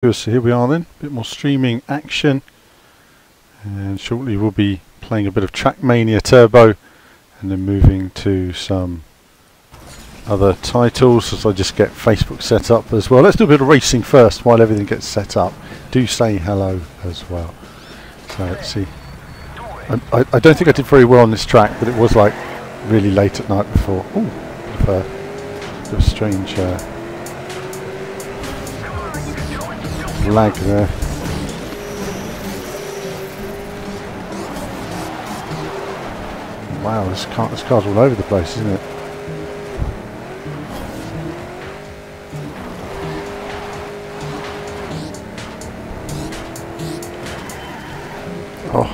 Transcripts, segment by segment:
So here we are then, a bit more streaming action, and shortly we'll be playing a bit of Trackmania Turbo and then moving to some other titles as I just get Facebook set up as well. Let's do a bit of racing first while everything gets set up. Do say hello as well. So let's see. I don't think I did very well on this track, but it was like really late at night before. Ooh, bit of a strange lag there. Wow, this car's all over the place, isn't it? Oh,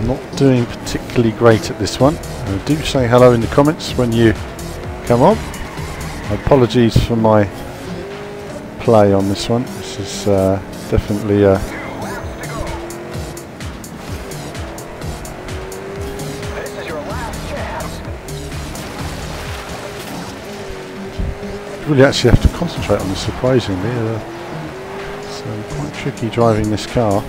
not doing particularly great at this one. Do say hello in the comments when you come on. Apologies for my play on this one. This is definitely really actually have to concentrate on this, surprisingly. It's quite tricky driving this car.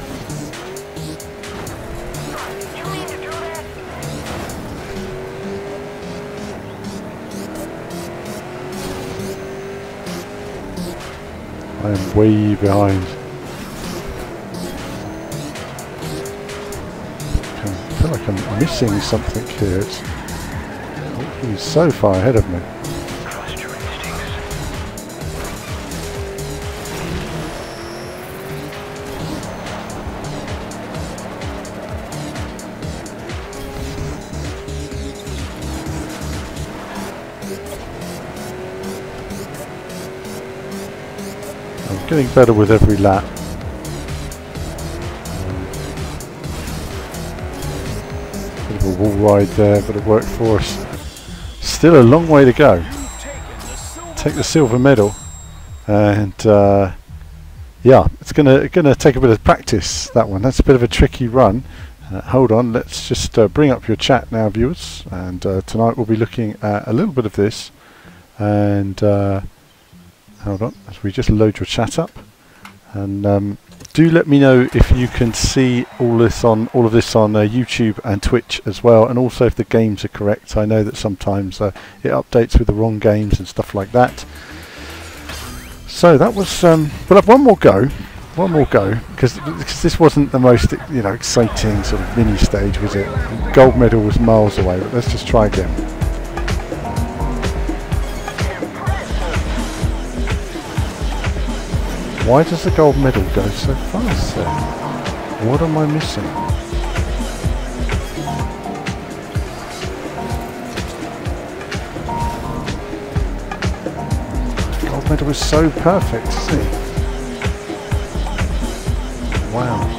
I am way behind. I feel like I'm missing something here. He's so far ahead of me. Getting better with every lap. Bit of a wall ride there, but it worked for us. Still a long way to go. Take the silver medal, and yeah, it's gonna take a bit of practice. That one. That's a bit of a tricky run. Hold on, let's just bring up your chat now, viewers. And tonight we'll be looking at a little bit of this, and. Hold on, as we just load your chat up, and do let me know if you can see all of this on YouTube and Twitch as well, and also if the games are correct. I know that sometimes it updates with the wrong games and stuff like that. So that was we'll have one more go, because this wasn't the most exciting sort of mini stage, was it? Gold medal was miles away, but let's just try again. Why does the gold medal go so fast there? What am I missing? The gold medal is so perfect, isn't it? Wow.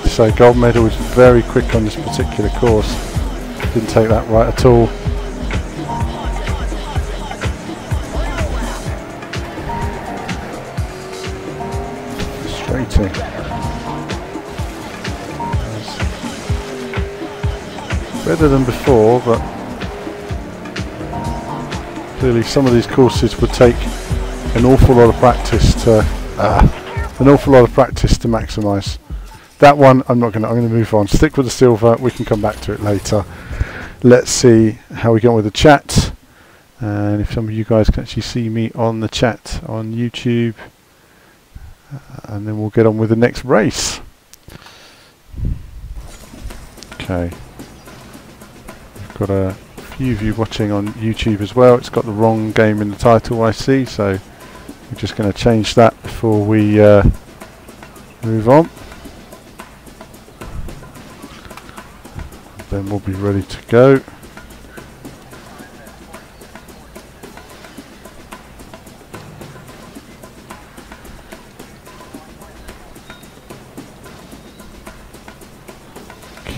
So gold medal was very quick on this particular course. Didn't take that right at all. Frustrating. Better than before, but clearly some of these courses would take an awful lot of practice to maximise. That one, I'm going to move on. Stick with the silver. We can come back to it later. Let's see how we get on with the chat, and if some of you guys can actually see me on the chat on YouTube, and then we'll get on with the next race. Okay, we've got a few of you watching on YouTube as well. It's got the wrong game in the title, I see, so we're just going to change that before we move on. Then we'll be ready to go.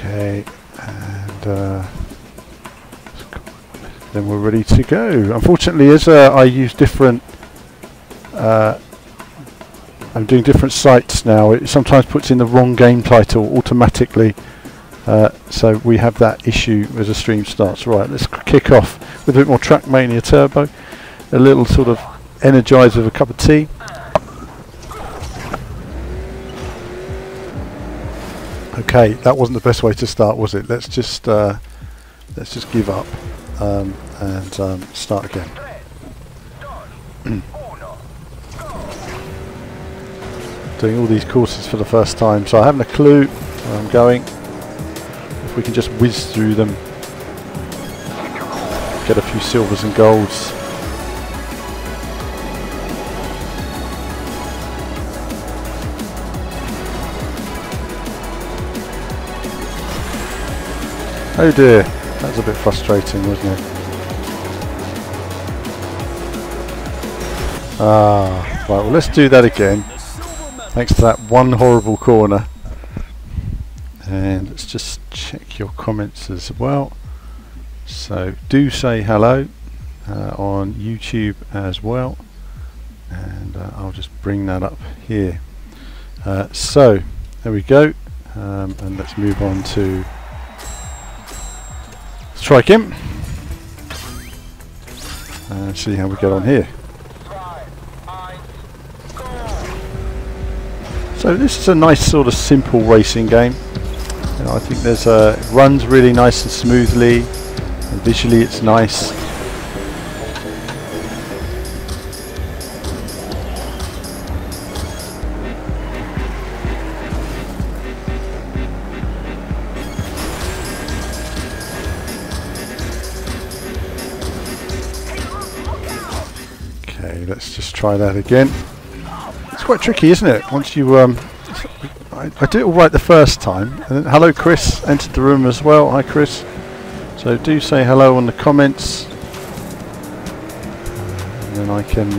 Okay, and then we're ready to go. Unfortunately, as I use different, I'm doing different sites now, it sometimes puts in the wrong game title automatically. So we have that issue as the stream starts. Right, let's kick off with a bit more Trackmania Turbo. A little sort of energise with a cup of tea. Okay, that wasn't the best way to start, was it? Let's just give up and start again. Doing all these courses for the first time, so I haven't a clue where I'm going. If we can just whiz through them, get a few silvers and golds. Oh dear, that was a bit frustrating, wasn't it? Ah, right, well let's do that again. Thanks to that one horrible corner. And let's just check your comments as well. So do say hello on YouTube as well. And I'll just bring that up here. So, there we go. And let's move on to Strike him and see how we get on here. So this is a nice sort of simple racing game. You know, I think there's it runs really nice and smoothly, and visually it's nice. Let's just try that again. It's quite tricky, isn't it? Once you, I did it all right the first time. And then, hello, Chris entered the room as well. Hi, Chris. So do say hello on the comments, and then I can.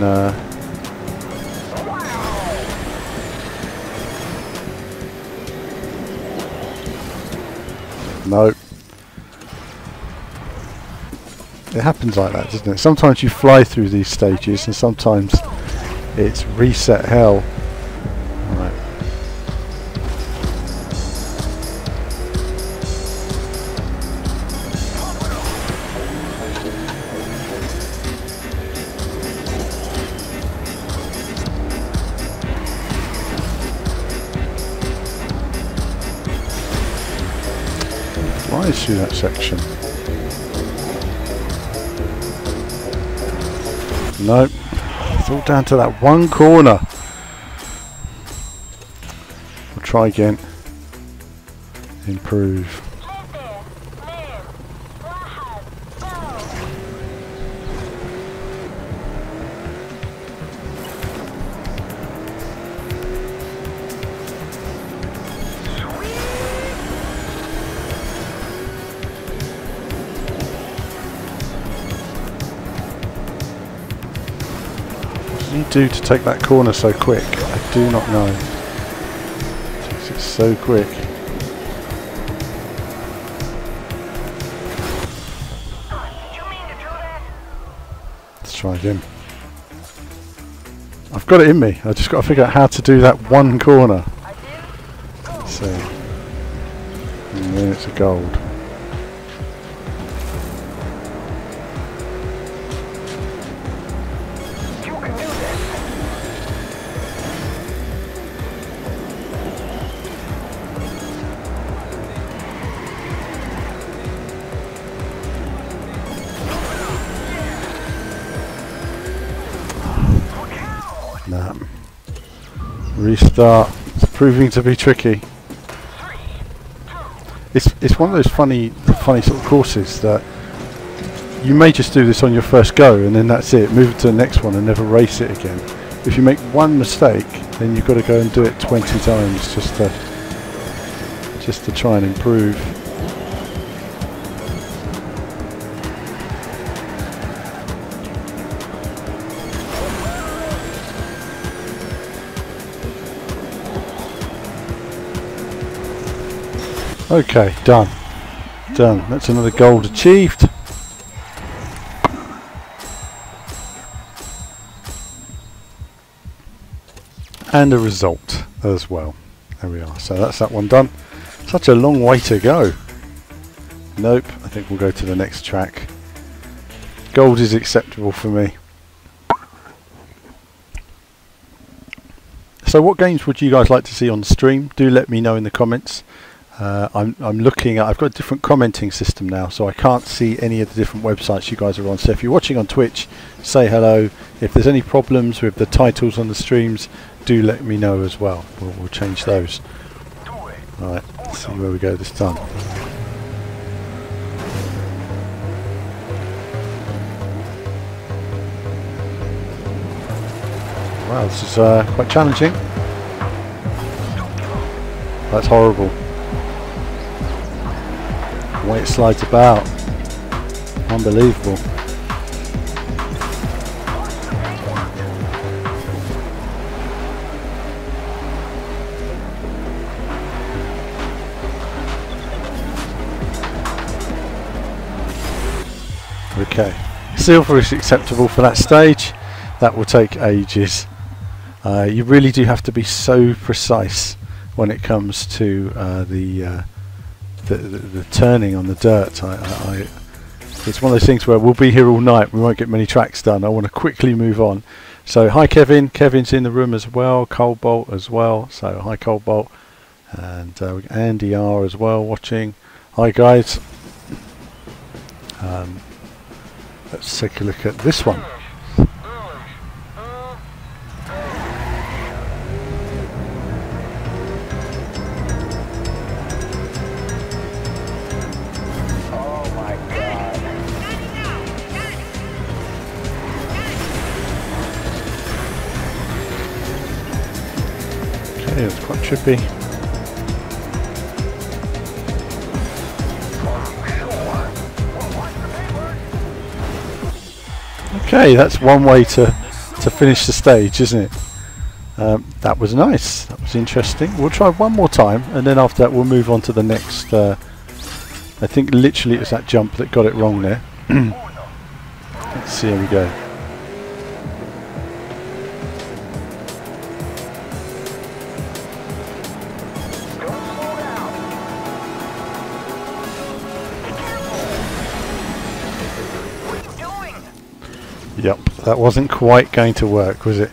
No. It happens like that, doesn't it? Sometimes you fly through these stages and sometimes it's reset hell. Right. Flies through that section. No, it's all down to that one corner. We'll try again. Improve. What did he do to take that corner so quick? I do not know. It's so quick. Let's try again. I've got it in me. I just got to figure out how to do that one corner. Let's see. And then it's a gold. Nah. Restart. It's proving to be tricky. It's one of those funny sort of courses that you may just do this on your first go and then that's it. Move to the next one and never race it again. If you make one mistake, then you've got to go and do it 20 times just to try and improve. Okay, done. Done. That's another gold achieved. And a result as well. There we are. So that's that one done. Such a long way to go. Nope, I think we'll go to the next track. Gold is acceptable for me. So what games would you guys like to see on stream? Do let me know in the comments. I'm looking at, I've got a different commenting system now, so I can't see any of the different websites you guys are on. So if you're watching on Twitch, say hello. If there's any problems with the titles on the streams, do let me know as well. We'll change those. Alright, let's see where we go this time. Wow, this is quite challenging. That's horrible. The way it slides about. Unbelievable. Okay, silver is acceptable for that stage. That will take ages. You really do have to be so precise when it comes to the turning on the dirt. It's one of those things where we'll be here all night. We won't get many tracks done. I want to quickly move on. So hi Kevin. Kevin's in the room as well. Cobalt as well. So hi Cobalt. And Andy R as well watching. Hi guys. Let's take a look at this one. Okay, it's quite trippy. Okay, that's one way to finish the stage, isn't it? That was nice. That was interesting. We'll try one more time, and then after that we'll move on to the next. I think literally it was that jump that got it wrong there. Let's see, here we go. Yep, that wasn't quite going to work, was it?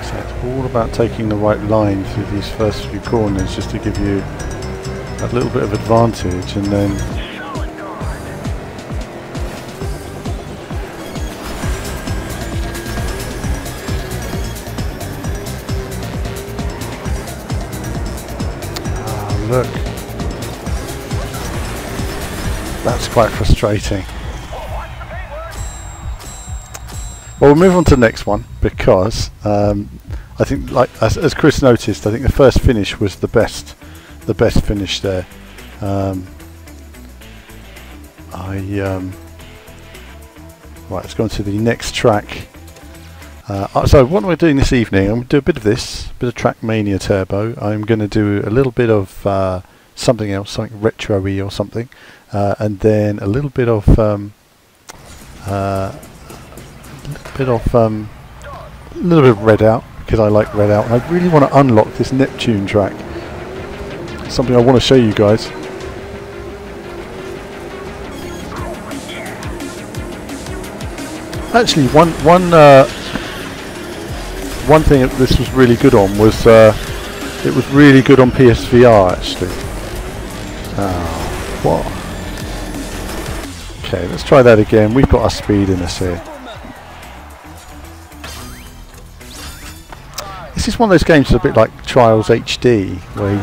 So it's all about taking the right line through these first few corners just to give you a little bit of advantage, and then look. That's quite frustrating. Well, we'll move on to the next one because I think, like as Chris noticed, I think the first finish was the best finish there. Right, let's go on to the next track. So what am I doing this evening? I'm going to do a bit of this, a bit of Trackmania Turbo. I'm going to do a little bit of something else, something retro-y or something. And then a little bit of Readout, because I like Readout, and I really want to unlock this Neptune track. Something I want to show you guys. Actually, one thing that this was really good on was it was really good on PSVR actually. What? Okay, let's try that again. We've got our speed in us here. This is one of those games that's a bit like Trials HD, where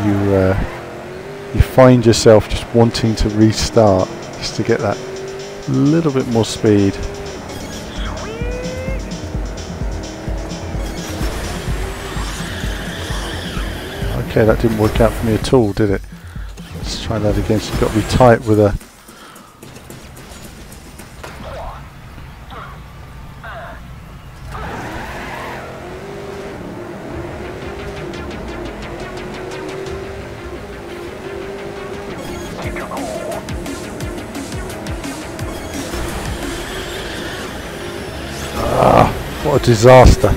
you find yourself just wanting to restart just to get that little bit more speed. Okay, that didn't work out for me at all, did it? Let's try that again. So you've got to be tight with a. What a disaster.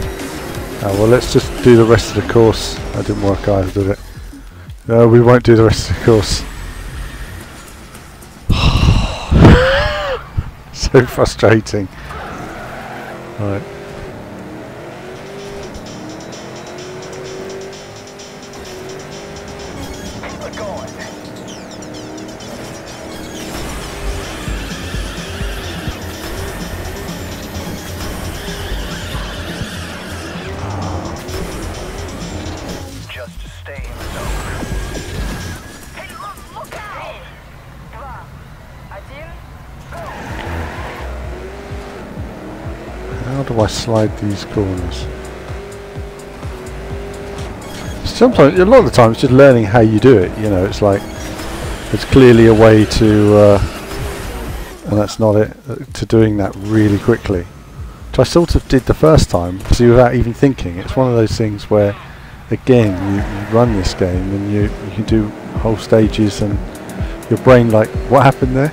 Well, let's just do the rest of the course. That didn't work either, did it? No, we won't do the rest of the course. So frustrating. Right. How do I slide these corners? Sometimes, a lot of the time, it's just learning how you do it. You know, it's like there's clearly a way to, and that's not it, to doing that really quickly. Which I sort of did the first time, see, without even thinking. It's one of those things where, again, you run this game and you can do whole stages, and your brain like, what happened there?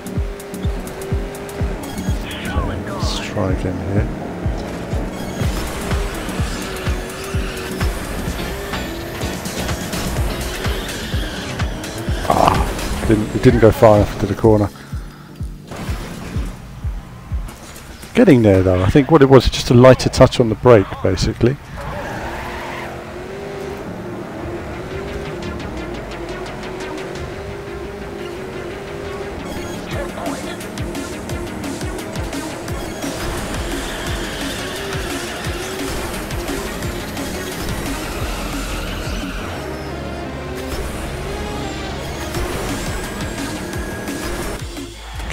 Okay, let's try again here. It didn't go far enough to the corner. Getting there though, I think what it was, just a lighter touch on the brake basically.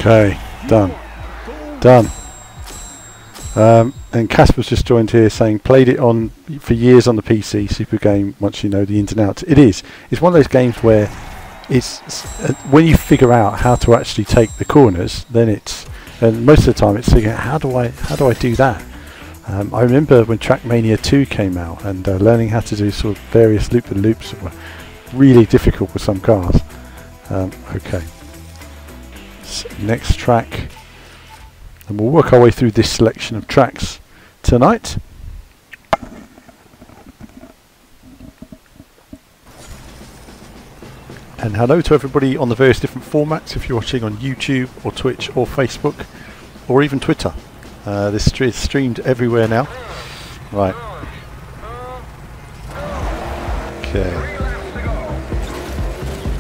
Okay, done. And Casper's just joined here saying played it on for years on the PC. Super game once you know the ins and outs. It is. It's one of those games where it's when you figure out how to actually take the corners, then it's, and most of the time it's figuring out how do I do that. I remember when Trackmania 2 came out, and learning how to do sort of various loop-the-loops were really difficult with some cars. Okay. Next track, and we'll work our way through this selection of tracks tonight. And hello to everybody on the various different formats, if you're watching on YouTube or Twitch or Facebook or even Twitter. This is streamed everywhere now. Right. Okay.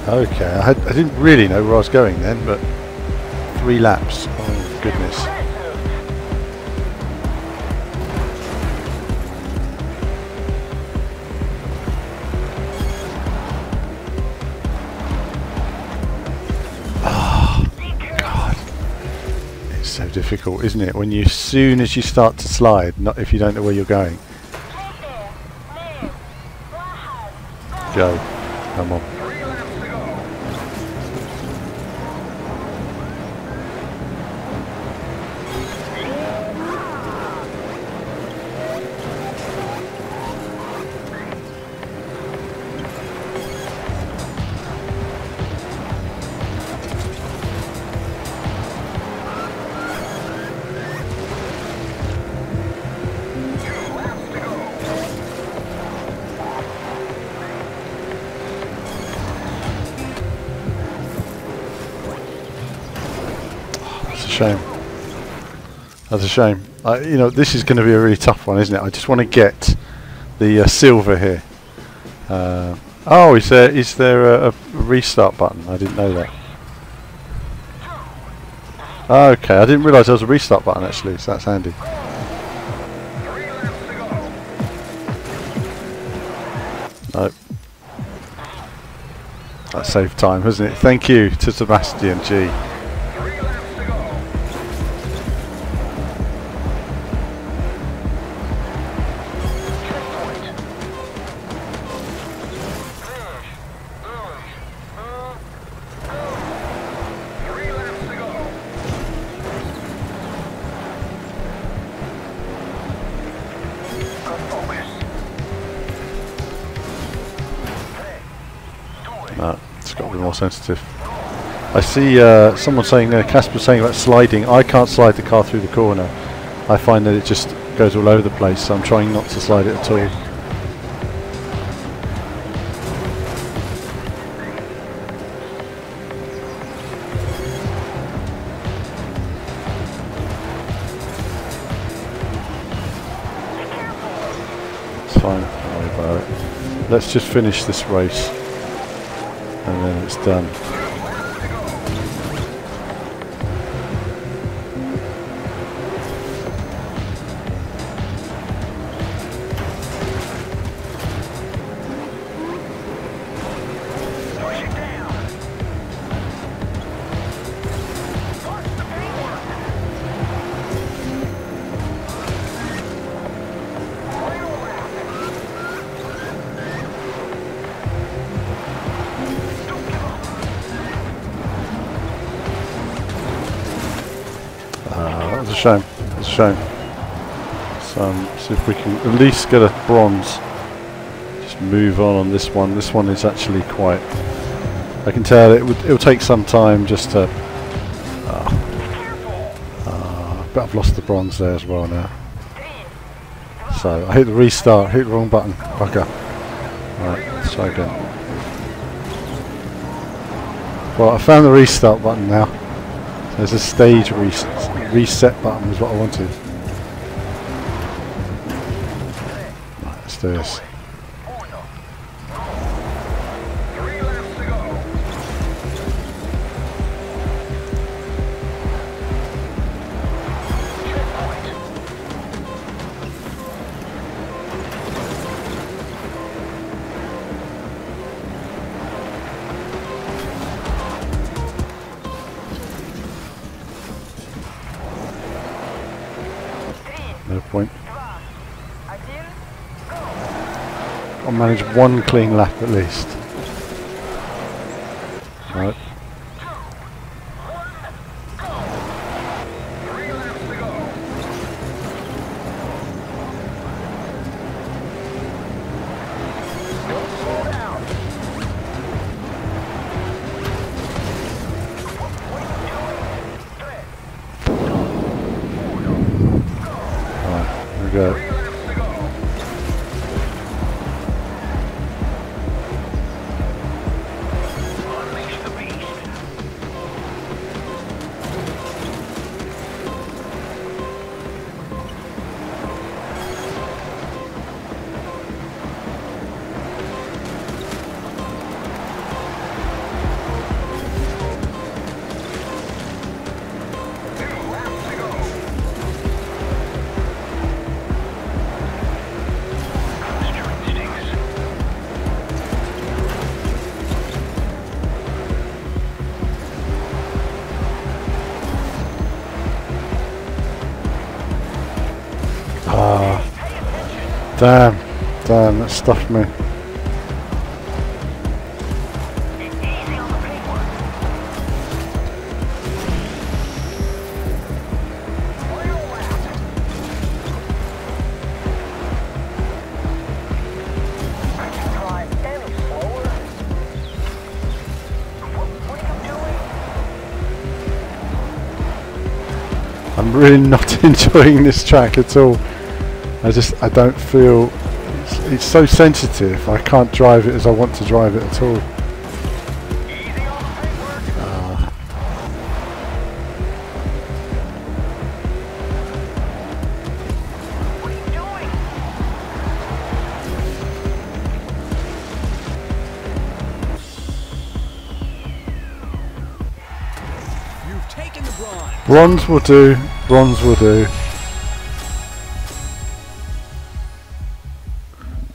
Okay, I didn't really know where I was going then, but 3 laps. Oh goodness. Oh God. It's so difficult, isn't it? When as soon as you start to slide, not if you don't know where you're going. Go. Come on. Shame. That's a shame. You know, this is going to be a really tough one, isn't it? I just want to get the silver here. Oh, is there a restart button? I didn't know that. Okay, I didn't realise there was a restart button actually, so that's handy. Nope. That saved time, hasn't it? Thank you to Sebastian G. No, it's got to be more sensitive. I see someone saying, Casper saying about sliding. I can't slide the car through the corner. I find that it just goes all over the place, so I'm trying not to slide it at all. It's fine, don't worry about it. Let's just finish this race and then it's done. That's a shame. That's a shame. So see if we can at least get a bronze. Just move on this one. This one is actually quite. I can tell it'll take some time just to. But I've lost the bronze there as well now. So I hit the restart. Hit the wrong button. Bugger. Right, let's try again. Well, I found the restart button now. There's a stage reset button is what I wanted. Right, let's do this. No point. I'll manage one clean lap at least. Right. Go. Damn, that stuffed me. I'm really not enjoying this track at all. I don't feel it's so sensitive. I can't drive it as I want to drive it at all. You've taken the bronze. Bronze will do. Bronze will do.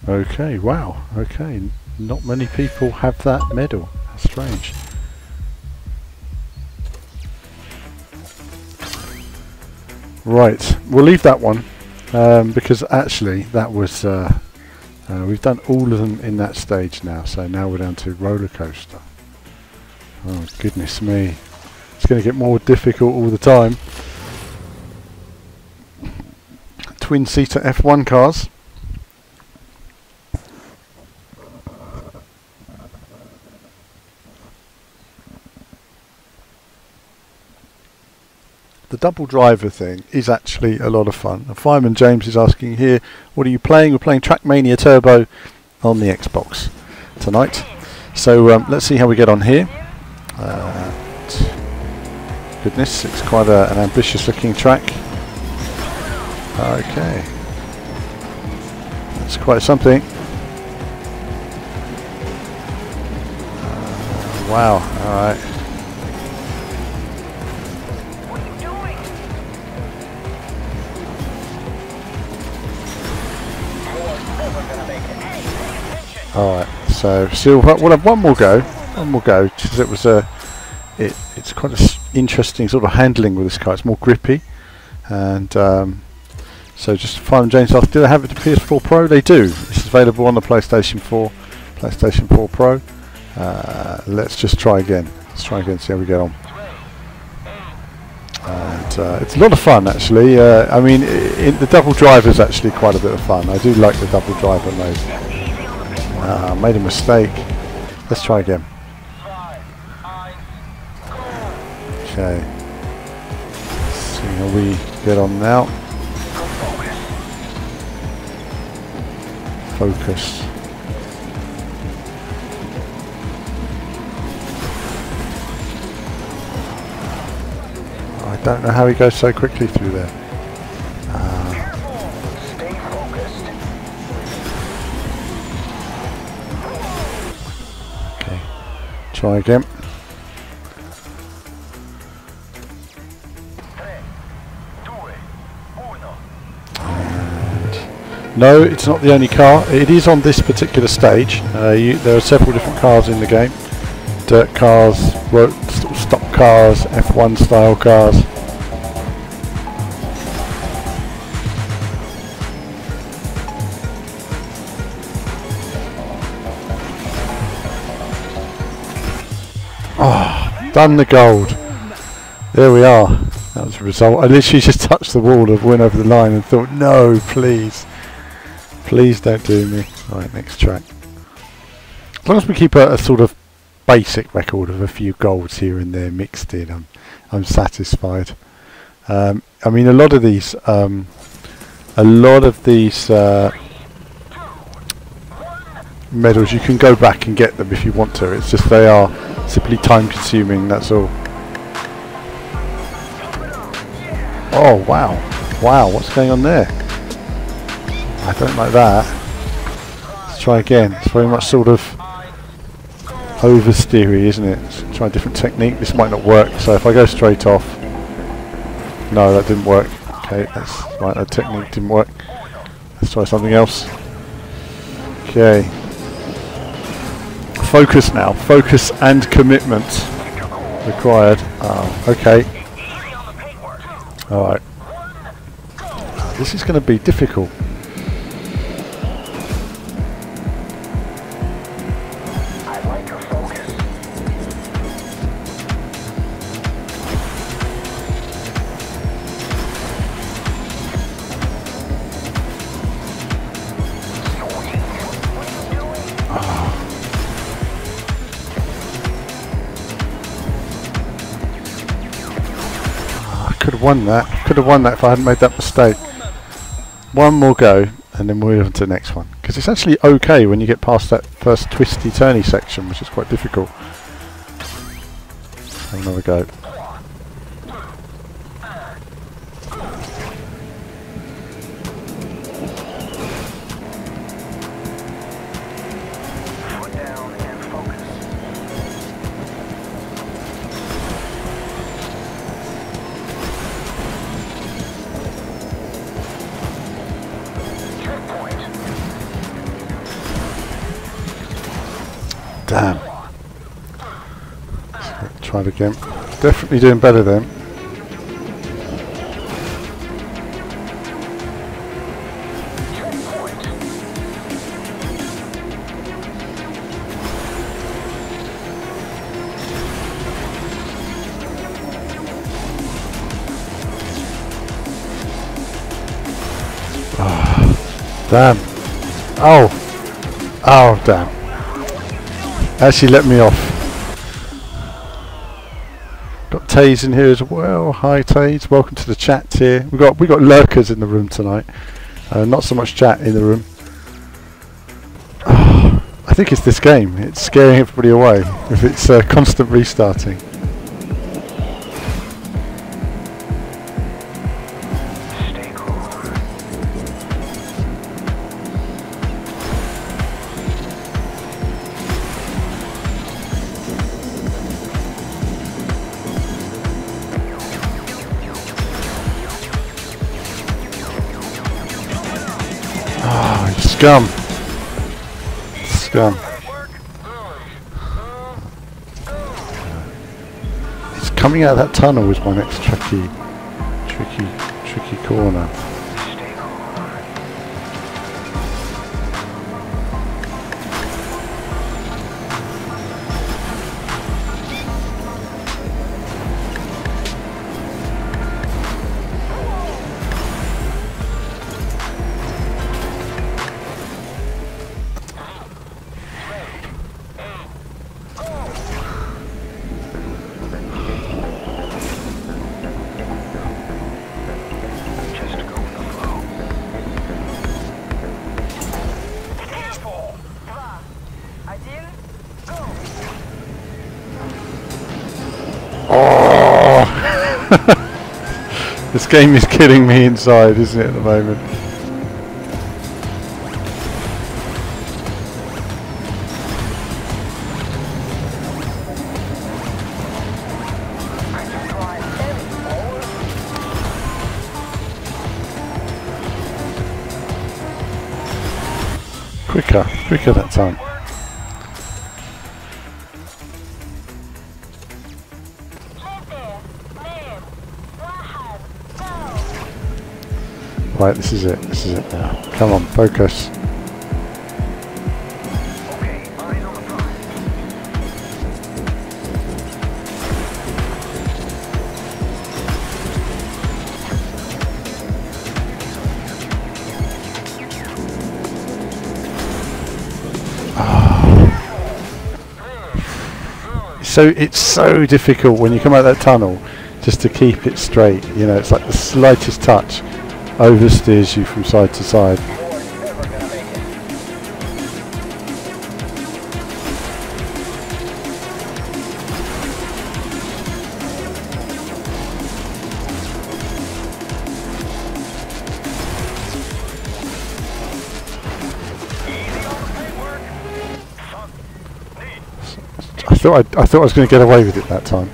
Okay, wow, okay, not many people have that medal, that's strange. Right, we'll leave that one, because actually that was, we've done all of them in that stage now, so now we're down to Rollercoaster. Oh goodness me, it's going to get more difficult all the time. Twin-seater F1 cars. The double driver thing is actually a lot of fun. And Fireman James is asking here, what are you playing? We're playing Trackmania Turbo on the Xbox tonight. So let's see how we get on here. Goodness, it's quite an ambitious looking track. Okay, that's quite something. Wow, alright. Alright, so we'll have one more go, because it was it's quite an interesting sort of handling with this car. It's more grippy, and so just Fireman James asked, do they have it to PS4 Pro? They do. This is available on the PlayStation 4 Pro. Let's just try again. Let's try again, see how we get on. And it's a lot of fun actually. I mean, the double driver is actually quite a bit of fun. I do like the double driver mode. Made a mistake. Let's try again. Okay. Let's see how we get on now. Focus. I don't know how he goes so quickly through there. Stay focused. Okay, try again. And no, it's not the only car. It is on this particular stage. There are several different cars in the game. Dirt cars, stock cars, F1 style cars. Oh, done the gold. There we are. That was the result. I literally just touched the wall of went over the line and thought, no, please. Please don't do me. Right, next track. As long as we keep a sort of basic record of a few golds here and there mixed in, I'm satisfied. I mean, a lot of these medals, you can go back and get them if you want to. It's just they are simply time consuming, that's all. Oh wow, wow, what's going on there? I don't like that. Let's try again. It's very much sort of oversteery, isn't it? Let's try a different technique. This might not work, so if I go straight off. No, that didn't work. Okay, that's right, that technique didn't work. Let's try something else. Okay. Focus now. Focus and commitment required. Oh, okay. Alright. This is going to be difficult. Could have won that. Could have won that if I hadn't made that mistake. One more go, and then we'll move on to the next one. Because it's actually okay when you get past that first twisty turny section, which is quite difficult. Have another go. Damn. Let's try it again. Definitely doing better then. Oh, damn. Oh. Oh, damn. Actually let me off. Got Tay's in here as well. Hi Tays, welcome to the chat here. We got lurkers in the room tonight. Not so much chat in the room. I think it's this game. It's scaring everybody away with its constant restarting. Scum. Scum. It's coming out of that tunnel is my next tricky corner. This game is killing me inside, isn't it, at the moment? Quicker that time. Right, this is it now. Come on, focus. So it's so difficult when you come out of that tunnel just to keep it straight. You know, it's like the slightest touch oversteers you from side to side. I thought I was going to get away with it that time.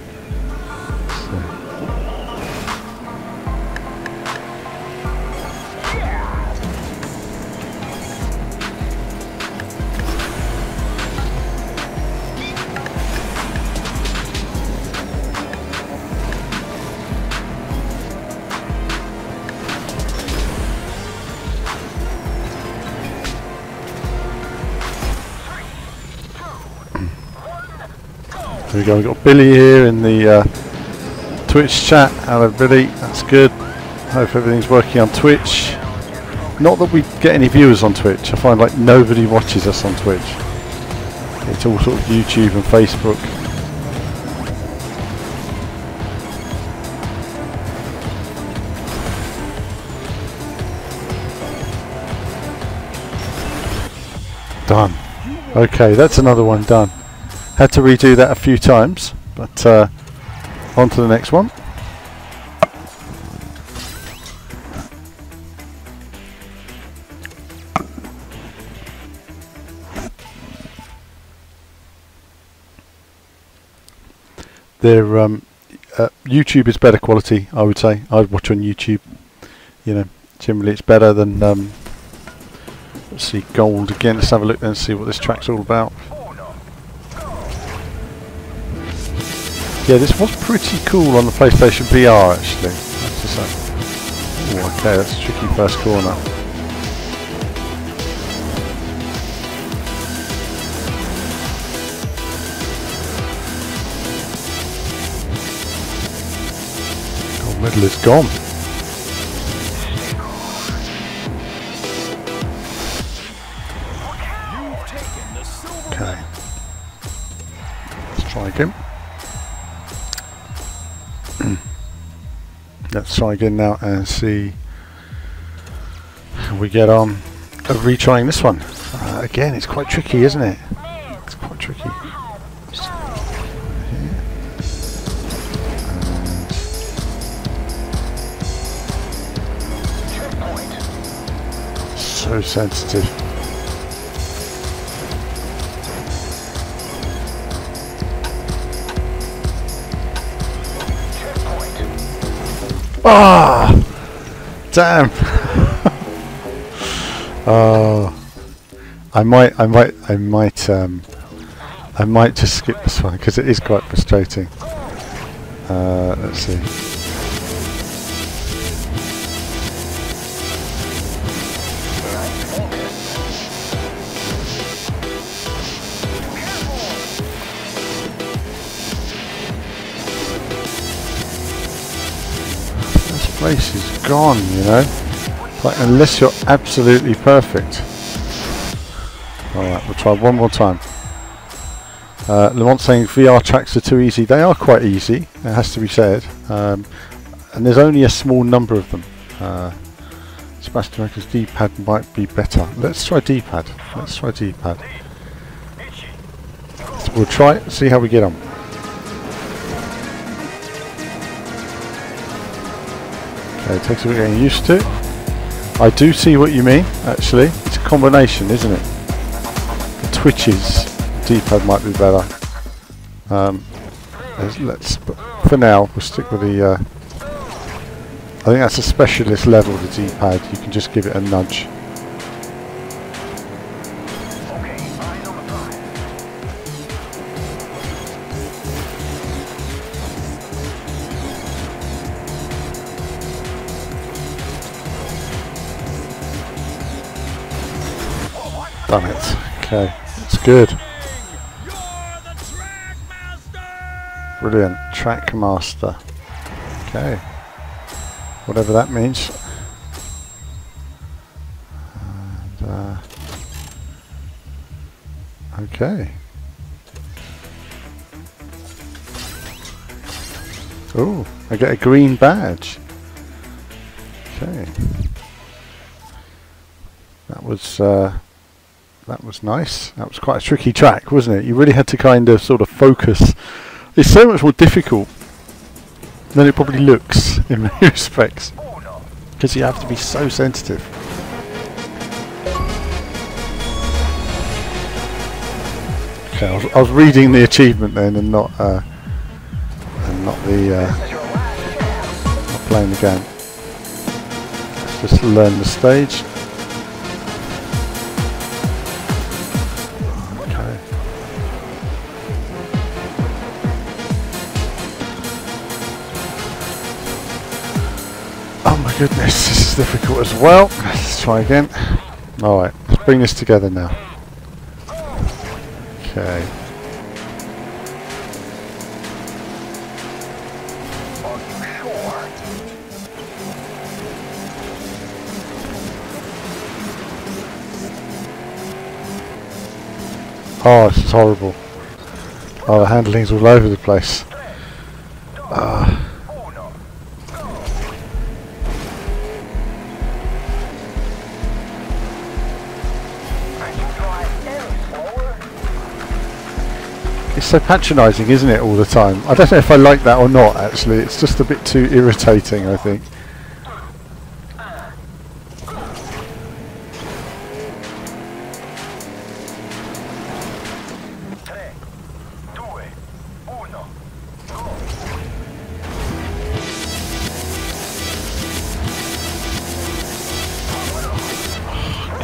There we go, we've got Billy here in the Twitch chat. Hello Billy, that's good. Hope everything's working on Twitch. Not that we get any viewers on Twitch, I find like nobody watches us on Twitch. It's all sort of YouTube and Facebook. Done. Okay, that's another one done. Had to redo that a few times, but on to the next one. YouTube is better quality, I would say. I would watch on YouTube. You know, generally it's better than. Let's see, gold again. Let's have a look and see what this track's all about. Yeah, this was pretty cool on the PlayStation VR actually. That's just like, ooh, okay, that's a tricky first corner. Gold medal is gone. Okay. Let's try again. Let's try again now and see how we get on retrying this one. Again, it's quite tricky, isn't it? It's quite tricky. So sensitive. Ah, damn. Oh, I might just skip this one because it is quite frustrating. Let's see. Place is gone, you know, like, unless you're absolutely perfect. Alright, we'll try one more time. Lamont saying VR tracks are too easy. They are quite easy, it has to be said, and there's only a small number of them. Sebastian reckons D-pad might be better. Let's try D-pad. Let's try D-pad. So we'll try it, see how we get on. Okay, it takes a bit getting used to. I do see what you mean, actually. It's a combination, isn't it? The twitches, D-pad might be better. For now, we'll stick with the... I think that's a specialist level, the D-pad. You can just give it a nudge. Done it. Okay, it's good. Brilliant. Trackmaster. Okay. Whatever that means. And, okay. Oh, I get a green badge. Okay. That was nice. That was quite a tricky track, wasn't it? You really had to kind of sort of focus. It's so much more difficult than it probably looks in many respects, because you have to be so sensitive. Okay, I was reading the achievement then and not not playing the game. Let's just learn the stage. Goodness, this is difficult as well. Let's try again. Alright, let's bring this together now. Okay. Oh, this is horrible. Oh, the handling's all over the place. It's so patronising, isn't it, all the time? I don't know if I like that or not, actually. It's just a bit too irritating, I think.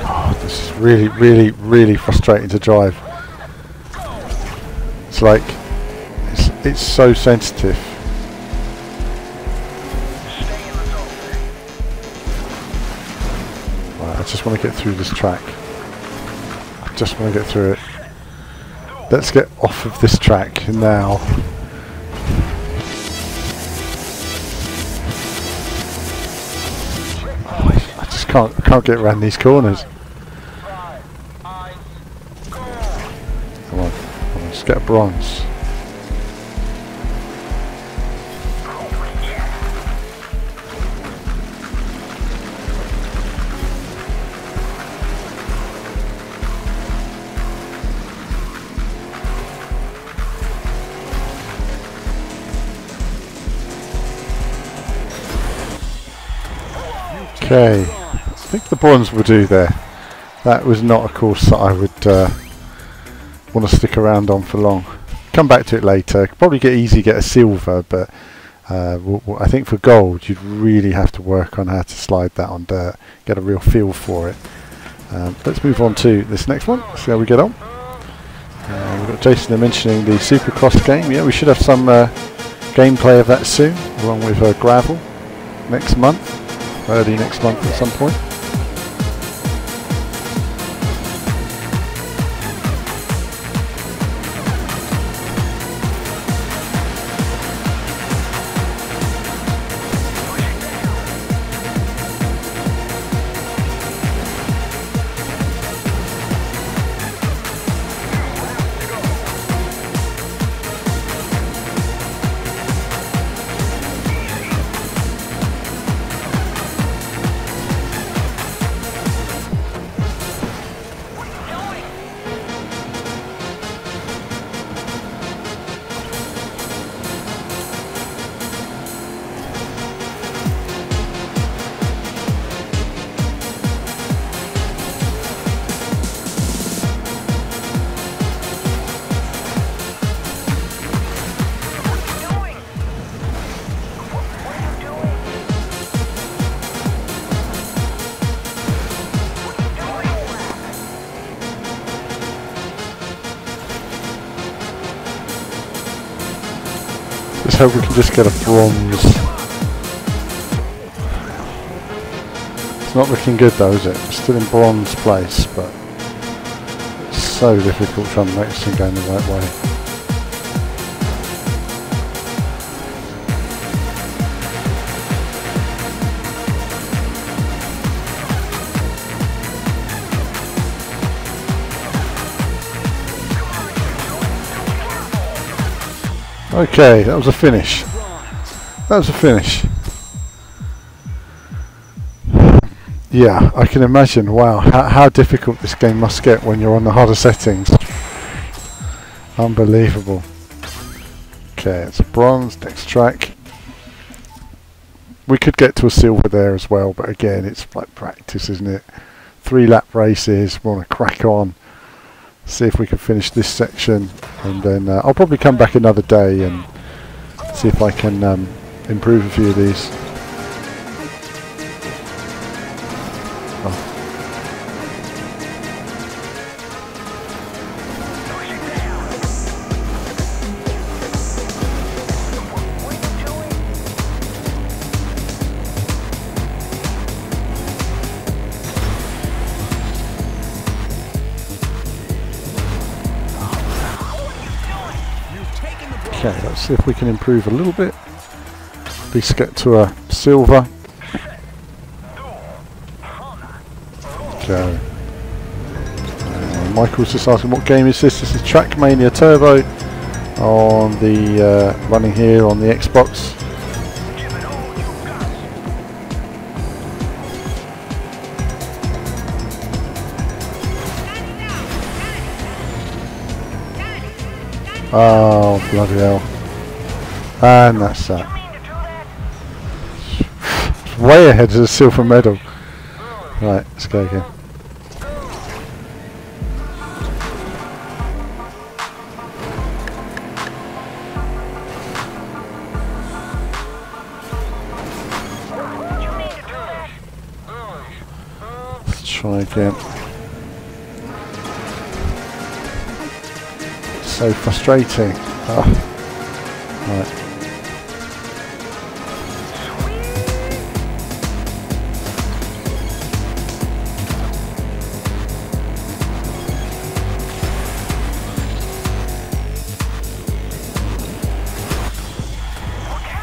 God, this is really, really, really frustrating to drive. It's like, it's so sensitive. Right, I just want to get through this track. I just want to get through it. Let's get off of this track now. Oh, I just can't get around these corners. Come on. Let's get a bronze. Okay, I think the bronze will do there. That was not a course that I would want to stick around on for long. Come back to it later. Probably get a silver, but I think for gold you'd really have to work on how to slide that on dirt, get a real feel for it. Let's move on to this next one, see how we get on. We've got Jason there mentioning the Supercross game. Yeah, we should have some gameplay of that soon, along with gravel next month, early next month at some point. Let's hope we can just get a bronze. It's not looking good though, is it? We're still in bronze place, but it's so difficult trying to make this thing go in the right way. Okay, that was a finish. That was a finish. Yeah, I can imagine, wow, how difficult this game must get when you're on the harder settings. Unbelievable. Okay, it's a bronze, next track. We could get to a silver there as well, but again, it's like practice, isn't it? 3 lap races, we want to crack on. See if we can finish this section, and then I'll probably come back another day and see if I can improve a few of these. Okay, let's see if we can improve a little bit. At least get to a silver. Okay. Michael's just asking what game is this? This is Trackmania Turbo on the running here on the Xbox. Oh, bloody hell. And that's that. Way ahead of the silver medal. Right, let's go again. Let's try again. So frustrating. Oh. Right.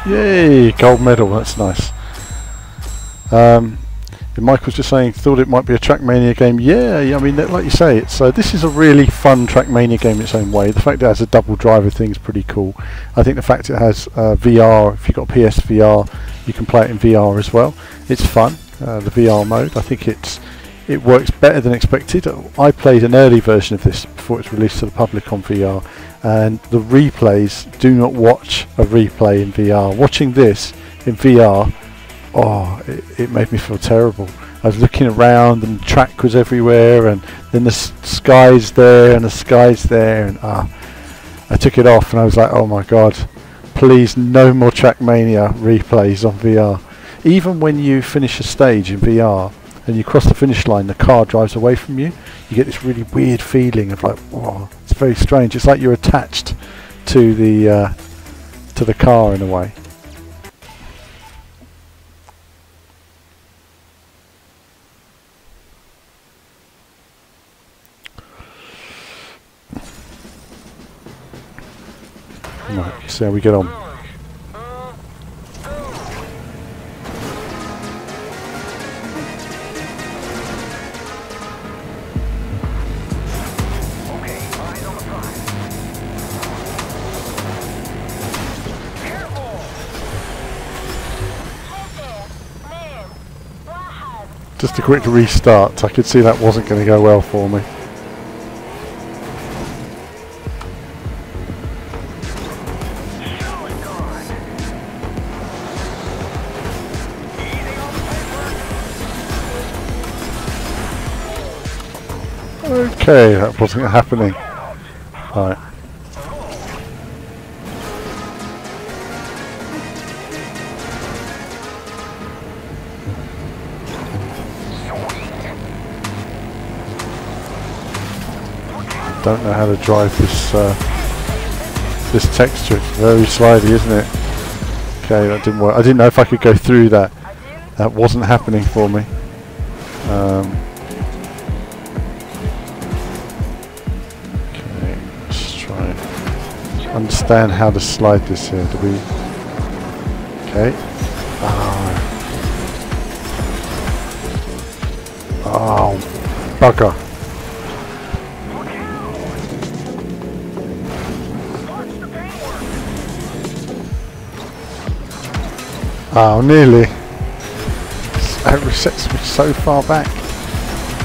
Yay! Gold medal. That's nice. Michael's just saying, thought it might be a Trackmania game. Yeah, I mean, like you say, it's this is a really fun Trackmania game in its own way. The fact that it has a double driver thing is pretty cool. I think the fact it has VR, if you've got PSVR, you can play it in VR as well. It's fun, the VR mode. I think it works better than expected. I played an early version of this before it's released to the public on VR, and the replays do not watch a replay in VR. Watching this in VR oh, it made me feel terrible. I was looking around and the track was everywhere, and then the sky's there and the sky's there, and I took it off and I was like, oh my god, please no more Trackmania replays on VR. Even when you finish a stage in VR and you cross the finish line, the car drives away from you, you get this really weird feeling of like, whoa, it's very strange. It's like you're attached to the car in a way. Right, see how we get on. Just a quick restart. I could see that wasn't going to go well for me. Okay, that wasn't happening. Right. Don't know how to drive this this texture. It's very slidey, isn't it? Okay, that didn't work. I didn't know if I could go through that. That wasn't happening for me. Okay, let's try and understand how to slide this here. Do we? Okay. Oh, bugger. Oh, nearly. It resets me so far back.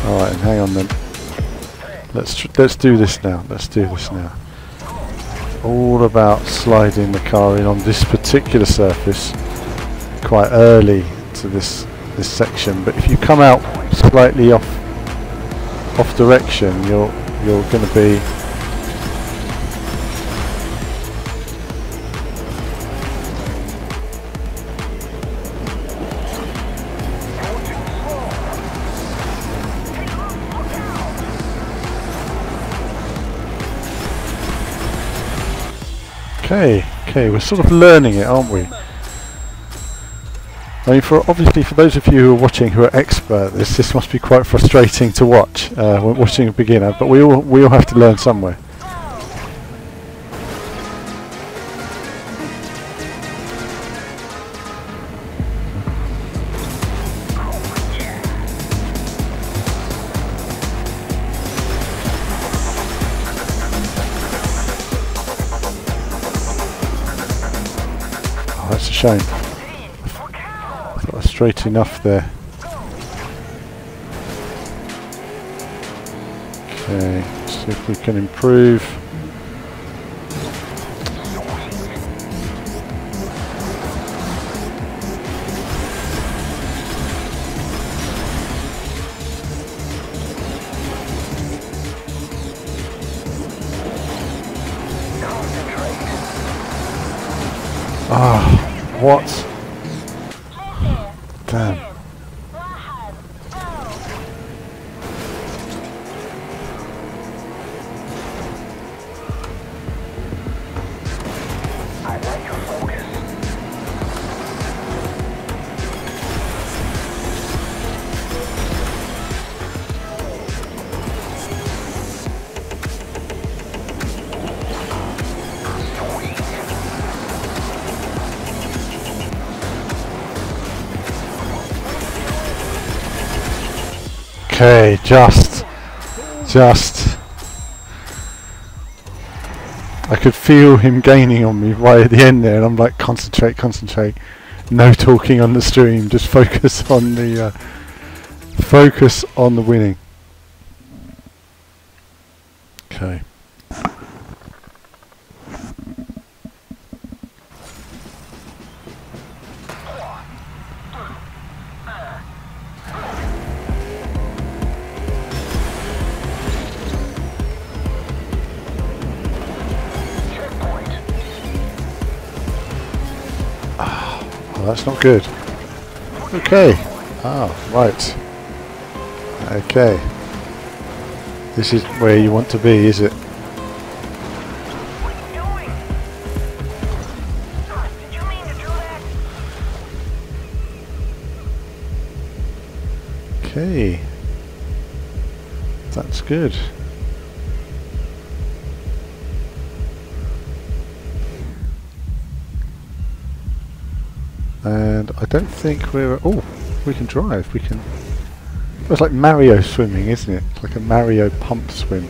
Alright, hang on then. Let's do this now. Let's do this now. All about sliding the car in on this particular surface quite early to this section. But if you come out slightly off direction, you're going to be. Okay, we're sort of learning it, aren't we? I mean, obviously for those of you who are watching who are expert, this must be quite frustrating to watch when watching a beginner. But we all have to learn somewhere. That's a shame. I thought I was straight enough there. Okay, let's see if we can improve. Ah, what? Damn. Okay, just. I could feel him gaining on me right at the end there, and I'm like, concentrate. No talking on the stream. Just focus on the winning. Okay. that's not good. Okay. Ah, right. Okay. This is where you want to be, is it? What are you doing? Did you mean to do that? Okay. That's good. And I don't think we're... Oh, we can drive. We can... It's like Mario swimming, isn't it? It's like a Mario pump swim.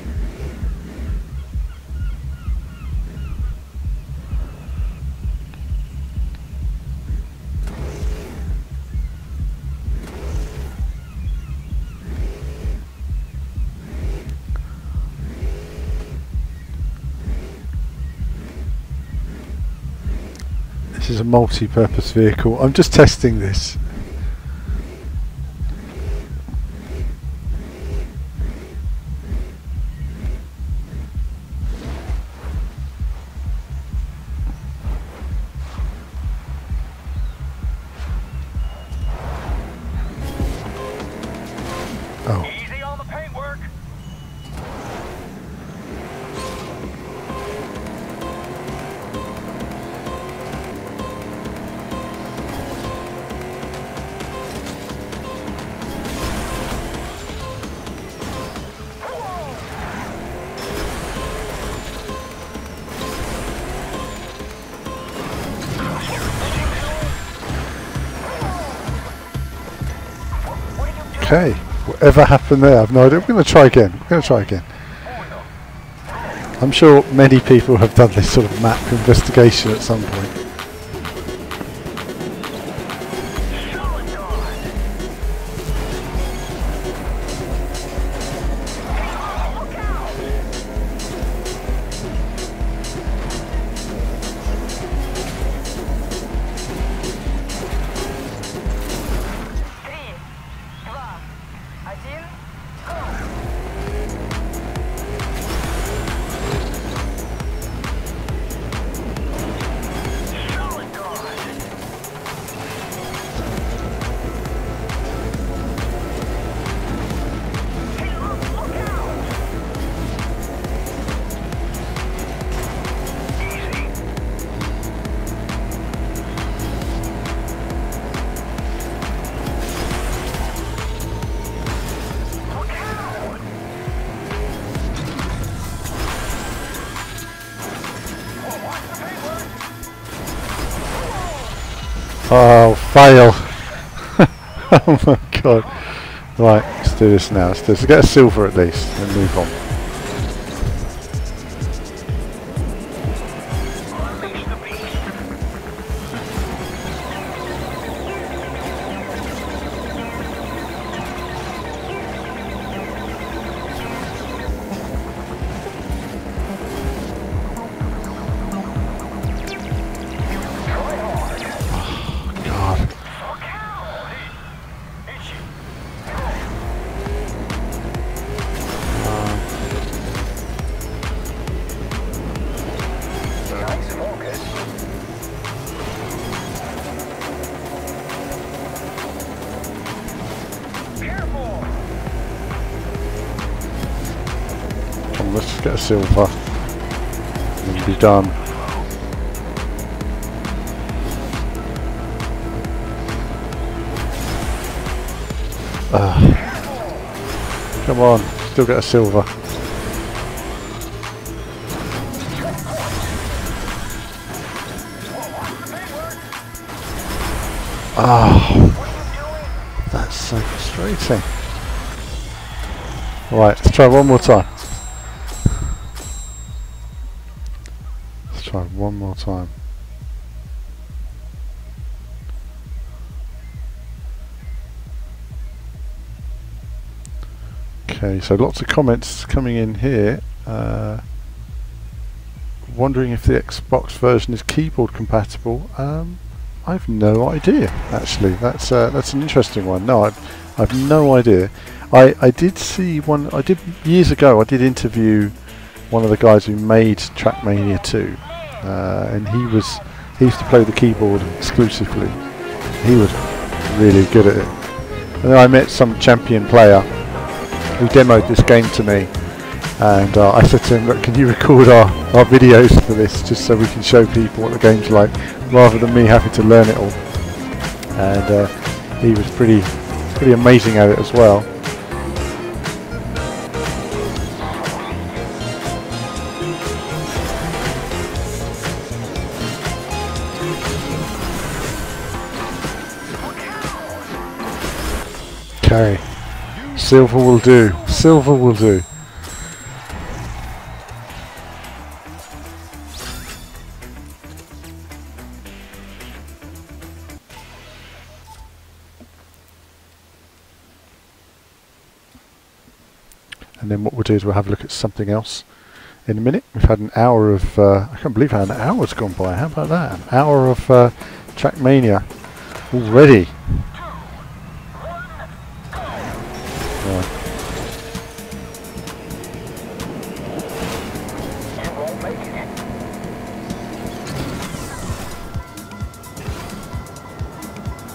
This is a multi-purpose vehicle. I'm just testing this. Oh. Easy on the paintwork. Okay. Whatever happened there, I've no idea. We're going to try again. We're going to try again. I'm sure many people have done this sort of map investigation at some point. Oh, fail. Oh my god. Right, let's do this now. Let's get a silver at least and move on. Let's get a silver and be done. Come on, still get a silver. That's so frustrating. Right, let's try one more time. Try one more time. Okay, so lots of comments coming in here. Wondering if the Xbox version is keyboard compatible. I've no idea. Actually, that's an interesting one. No, I've no idea. I did see one. I did years ago. I did interview one of the guys who made Trackmania 2. And he used to play the keyboard exclusively, He was really good at it. And then I met some champion player who demoed this game to me, and I said to him, look, can you record our videos for this, just so we can show people what the game's like, rather than me having to learn it all. And he was pretty amazing at it as well. Okay, silver will do. Silver will do. And then what we'll do is we'll have a look at something else in a minute. We've had an hour of, I can't believe how an hour's gone by. How about that? An hour of Trackmania already.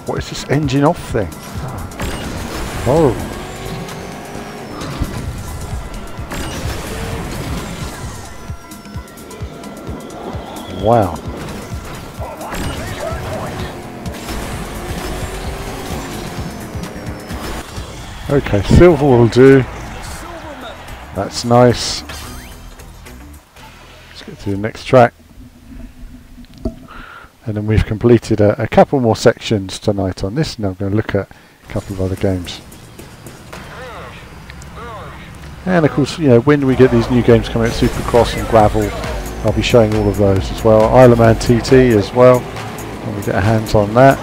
What is this engine off thing? Oh. Wow. Okay, silver will do. That's nice. Let's get to the next track. And then we've completed a couple more sections tonight on this. Now I'm going to look at a couple of other games. And of course, you know, when we get these new games coming out, Supercross and Gravel, I'll be showing all of those as well. Isle of Man TT as well, when we get our hands on that.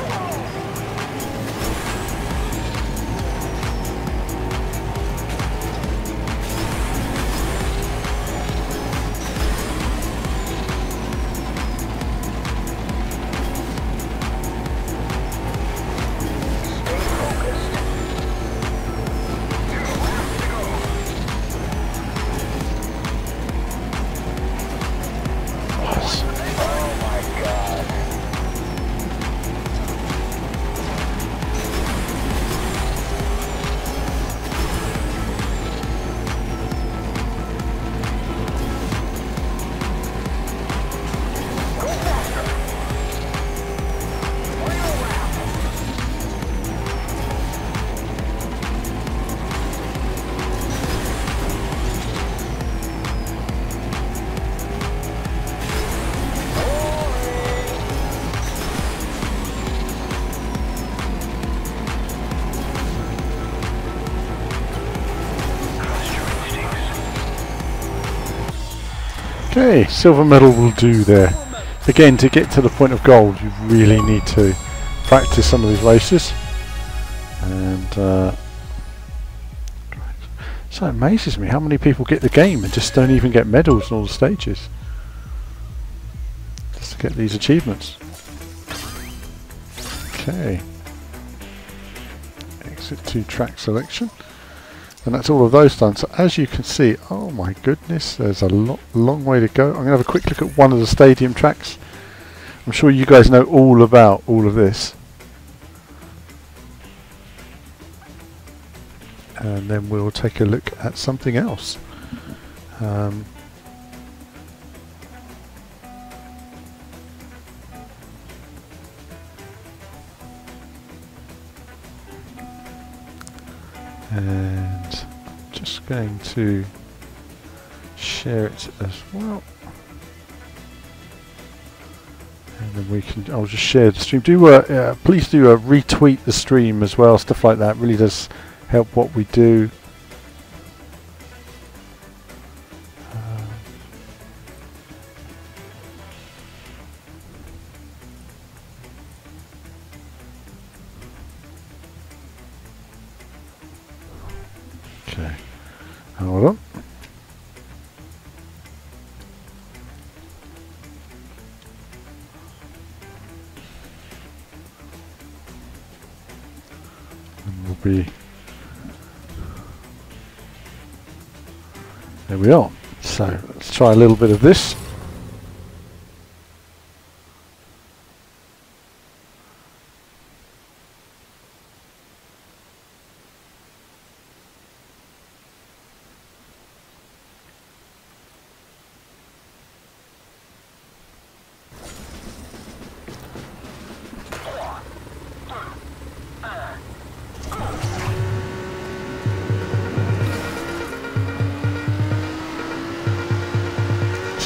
Okay, silver medal will do there. Again, to get to the point of gold, you really need to practice some of these races. And so it amazes me how many people get the game and just don't even get medals in all the stages. Just to get these achievements. Okay. Exit to track selection. And that's all of those done. So as you can see, oh my goodness, there's a long way to go. I'm going to have a quick look at one of the stadium tracks. I'm sure you guys know all about all of this. And then we'll take a look at something else. And I'm just going to share it as well, and then we can. I'll just share the stream. Please do retweet the stream as well. Stuff like that really does help what we do. Okay, hold on. And we'll be. There we are. So let's try a little bit of this.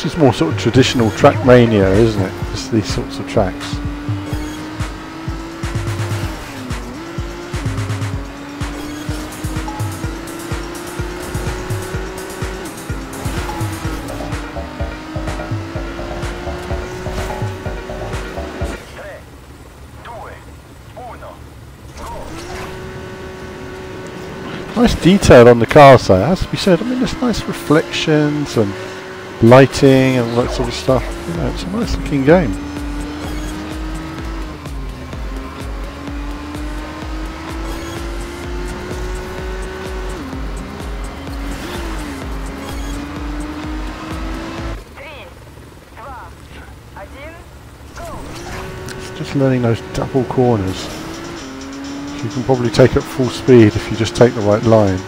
This is more sort of traditional Trackmania, isn't it? Just these sorts of tracks. Nice detail on the cars though, it has to be said. I mean, there's nice reflections and lighting and all that sort of stuff. You know, it's a nice looking game. It's just learning those double corners. You can probably take at full speed if you just take the right line.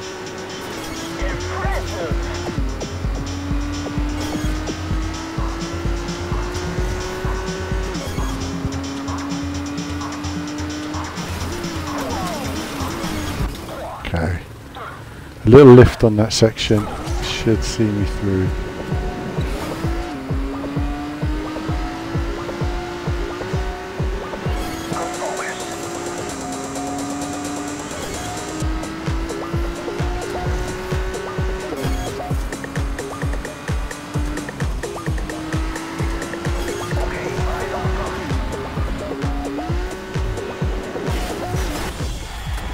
Okay, a little lift on that section should see me through.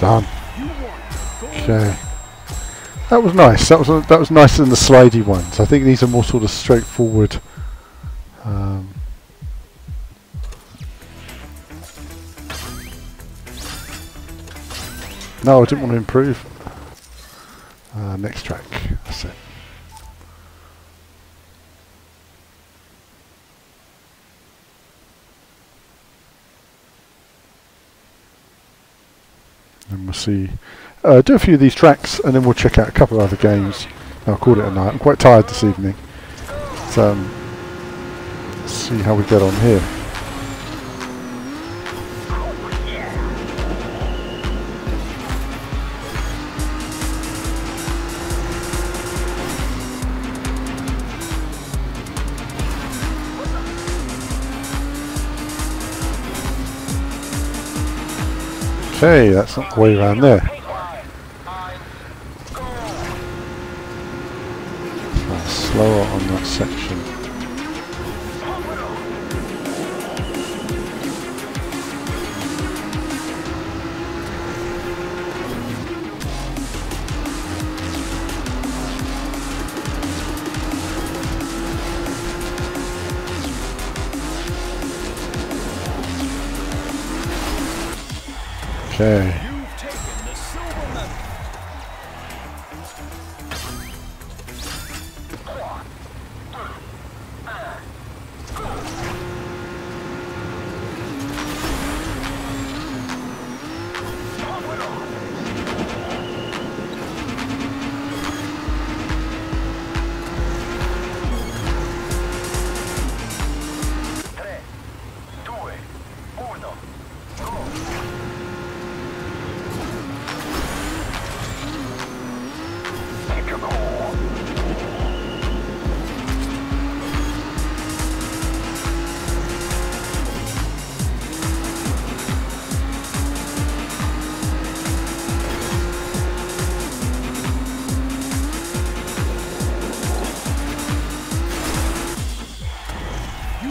Done. Okay, that was nice. That was nicer than the slidey ones. I think these are more sort of straightforward. No, I didn't want to improve. Next track. That's it. And we'll see. Do a few of these tracks, and then we'll check out a couple of other games. I'll call it a night. I'm quite tired this evening. So, let's see how we get on here. Okay, that's not the way around there. Slower on that section. Okay.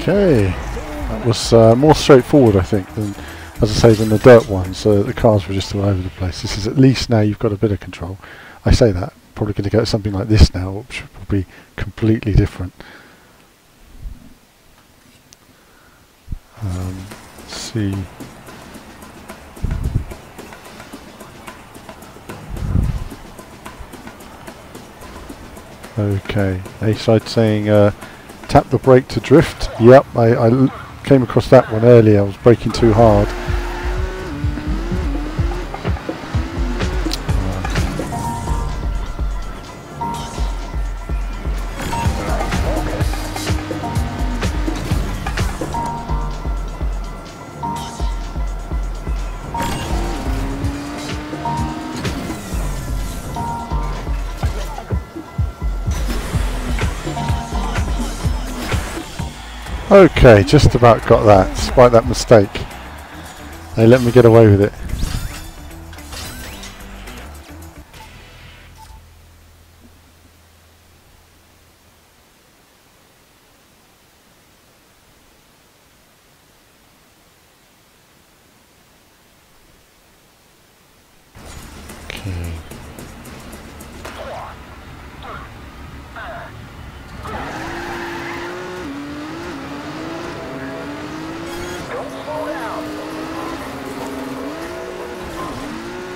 Okay, that was more straightforward, I think, than, as I say, than the dirt ones. The cars were just all over the place. This is at least now you've got a bit of control. I say that, probably going to get something like this now, which will be completely different. Let's see. Okay, A-side saying tap the brake to drift. Yep, I came across that one earlier. I was braking too hard. Okay, just about got that, despite that mistake. They let me get away with it. Okay. Don't slow down.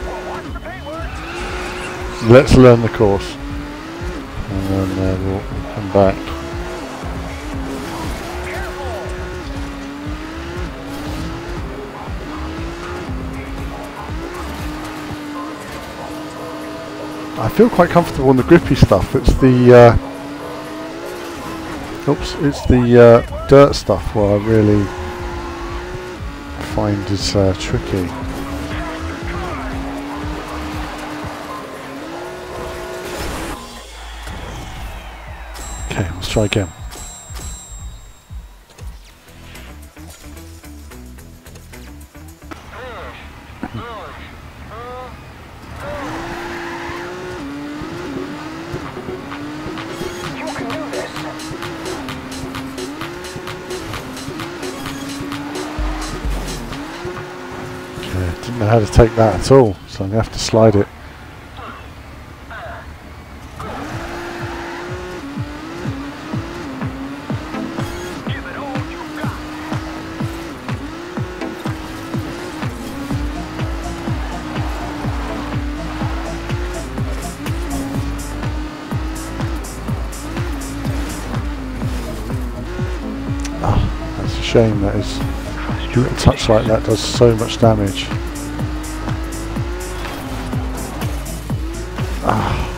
Well, watch the paintwork. Let's learn the course, and then we'll come back. I feel quite comfortable on the grippy stuff. It's the dirt stuff where I really find is tricky. Okay, let's try again. You can do this. Okay, didn't know how to take that at all, so I'm gonna have to slide it. Give it all you've got. Ah, that's a shame. That is, a little touch like that does so much damage. Ah,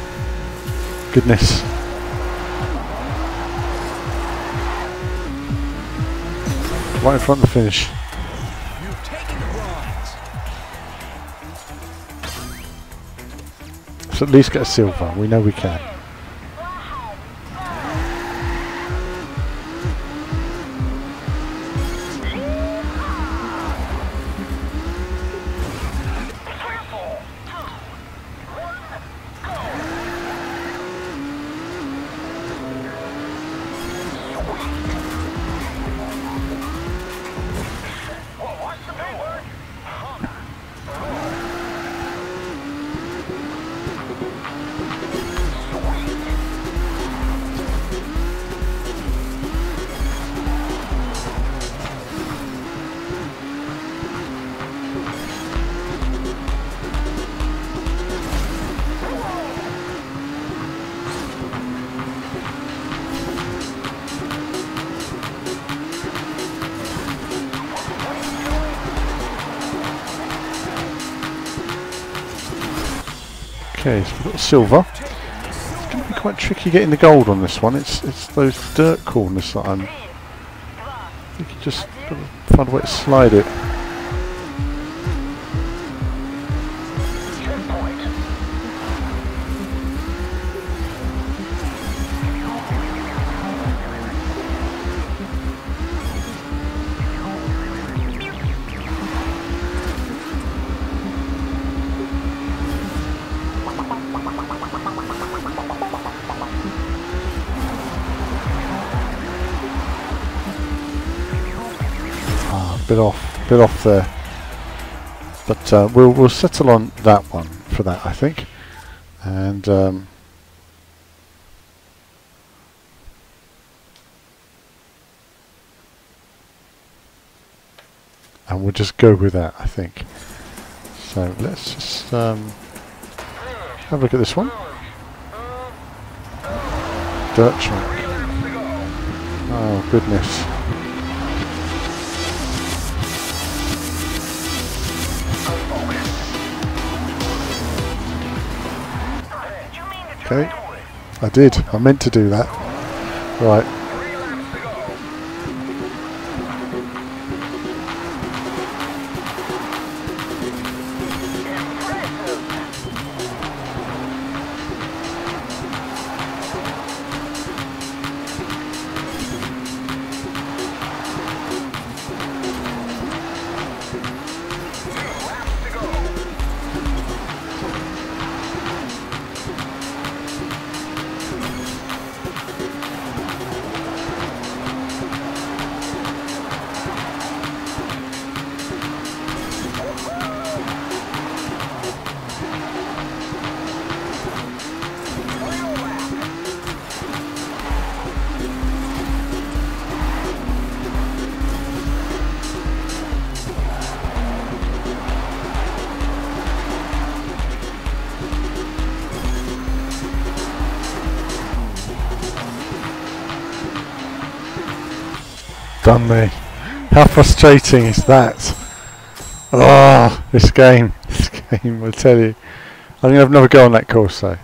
goodness. Right in front of the finish. You've taken the bronze. Let's at least get a silver. We know we can. Careful. Well, watch the paintwork. Okay, so we've got silver. It's going to be quite tricky getting the gold on this one. It's those dirt corners that I'm. You can just find a way to slide it. Bit off there, but we'll settle on that one for that, I think, and we'll just go with that, I think. So let's just have a look at this one. Dirt track. Oh goodness. Okay, I did. I meant to do that. Right. done me. How frustrating is that? Oh, this game, I tell you. I'm going to have another go on that course though.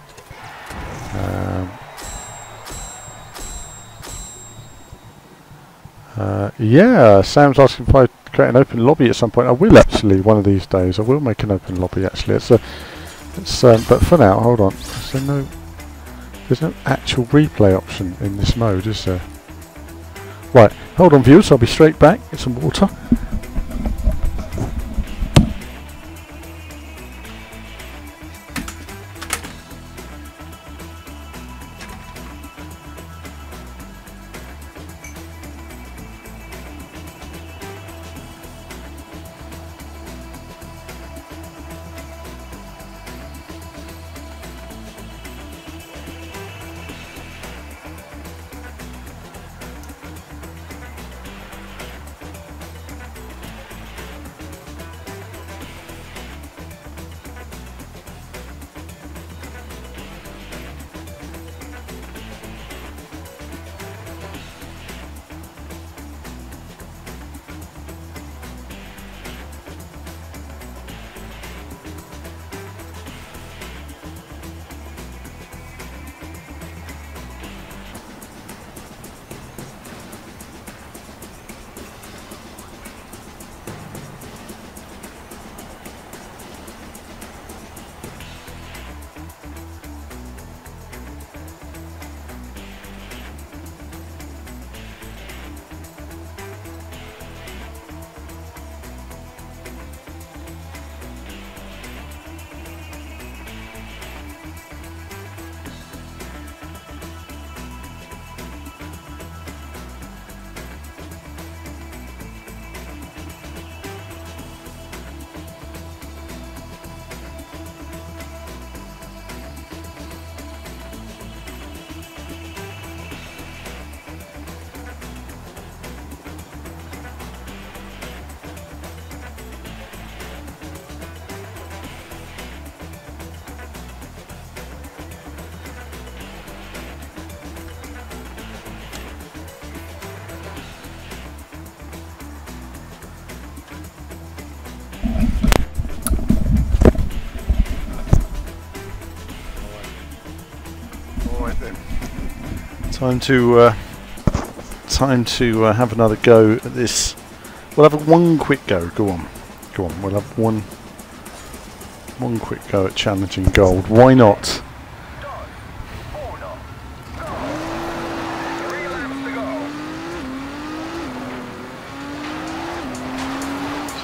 Yeah, Sam's asking if I create an open lobby at some point. I will actually, one of these days. I will make an open lobby actually. But for now, hold on. There's no actual replay option in this mode, is there? Right, hold on viewers, I'll be straight back. Get some water. Time to have another go at this. We'll have one quick go. Go on. We'll have one quick go at challenging gold. Why not? See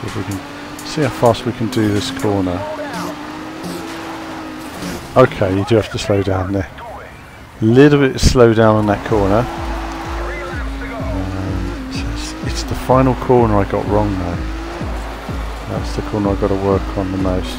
if we can see how fast we can do this corner. Okay, you do have to slow down there. Little bit slow down on that corner. It's the final corner I got wrong though. That's the corner I've got to work on the most.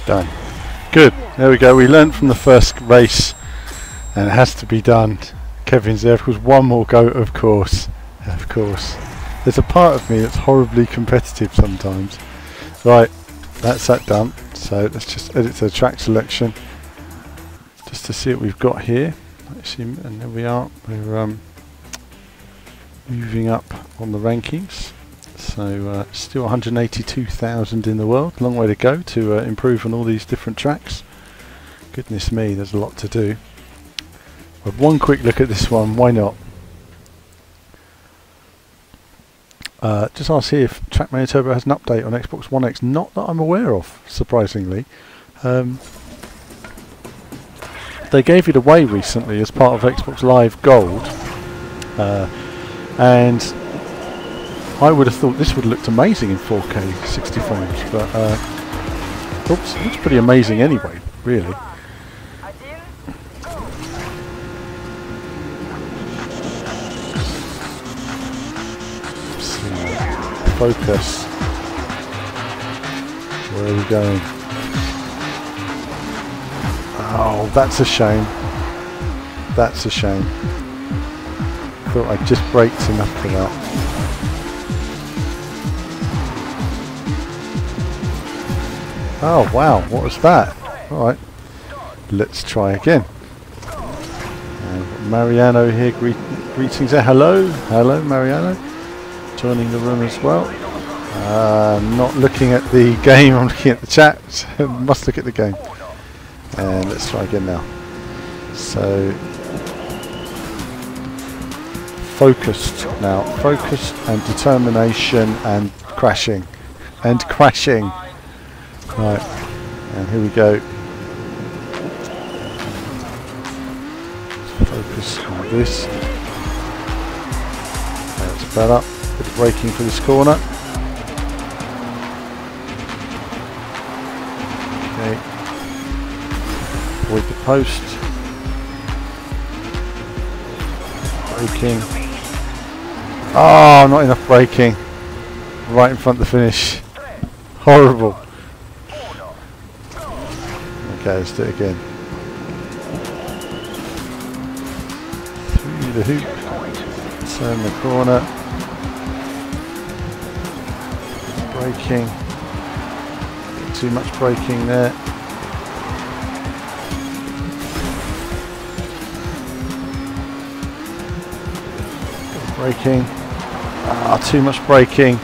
Done. Good. There we go. We learnt from the first race, and it has to be done. Kevin's there. Of course, one more go. Of course. There's a part of me that's horribly competitive sometimes. Right. That's that done. So let's just edit the track selection, just to see what we've got here. And there we are. We're moving up on the rankings. So still 182,000 in the world. Long way to go to improve on all these different tracks. Goodness me, there's a lot to do. But one quick look at this one, why not? Just ask here if Trackmania Turbo has an update on Xbox One X. Not that I'm aware of, surprisingly. They gave it away recently as part of Xbox Live Gold, and I would have thought this would have looked amazing in 4K 60 frames, but oops, it looks pretty amazing anyway, really. Focus. Where are we going? Oh, that's a shame. That's a shame. Thought I just braked enough for that. Oh wow, what was that? Alright, let's try again. Mariano here, greetings there. Hello, hello Mariano. Joining the room as well. Not looking at the game, I'm looking at the chat. Must look at the game. And let's try again now. So focused now. Focused and determination and crashing. And crashing. Right. And here we go. Focus on this. That's better. Bit of braking for this corner. Okay. Avoid the post. Braking. Oh, not enough braking. Right in front of the finish. Horrible. Okay, let's do it again. Through the hoop. Turn the corner. Braking. Too much braking there. Braking. Ah, too much braking.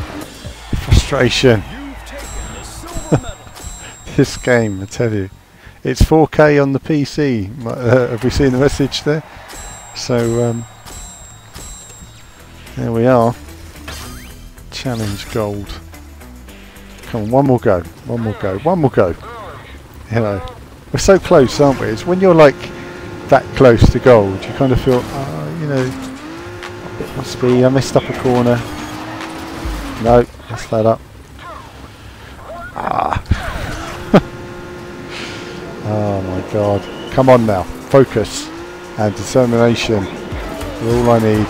Frustration. This game, I tell you. It's 4K on the PC. Have we seen the message there? So, there we are. Challenge gold. Come on, one more go. One more go. One more go. You know, we're so close, aren't we? It's when you're like that close to gold, you kind of feel, you know, it must be, I messed up a corner. No, messed that up. Ah. Oh my god. Come on now. Focus and determination are all I need.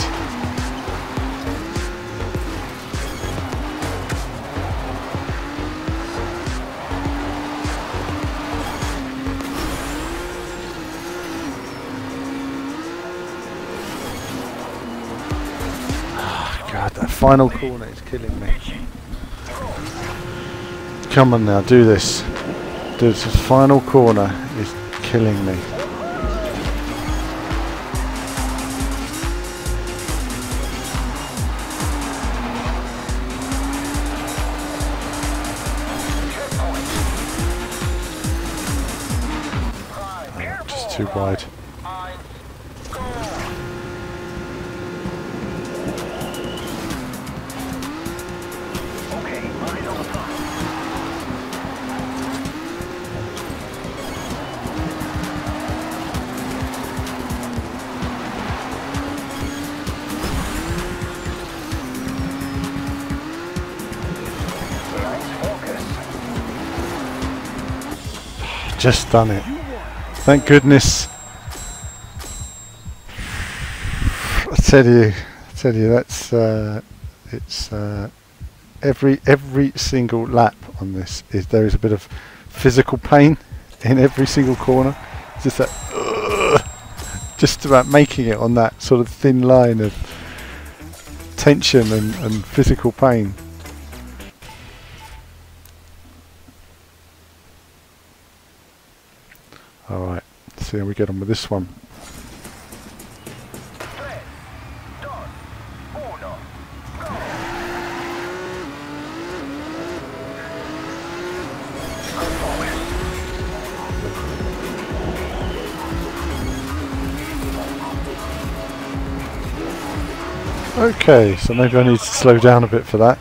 God, that final corner is killing me. Come on now, do this. This final corner is killing me. Just too wide. Just done it. Thank goodness. I tell you, that's it's every single lap on this there is a bit of physical pain in every single corner. Just that, just about making it on that sort of thin line of tension and physical pain. Alright, let's see how we get on with this one. Okay, so maybe I need to slow down a bit for that.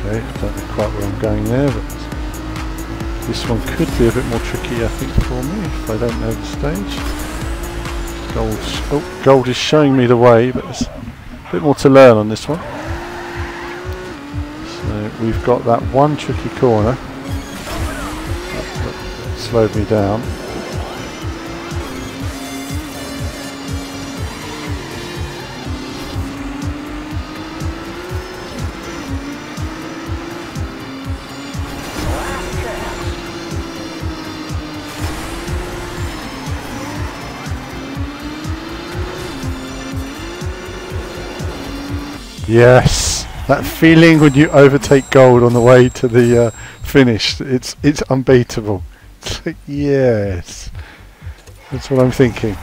Okay, I don't know quite where I'm going there, but this one could be a bit more tricky, I think, for me if I don't know the stage. Gold is showing me the way, but there's a bit more to learn on this one. So we've got that one tricky corner. That slowed me down. Yes, that feeling when you overtake gold on the way to the finish, it's unbeatable. It's like, yes, that's what I'm thinking.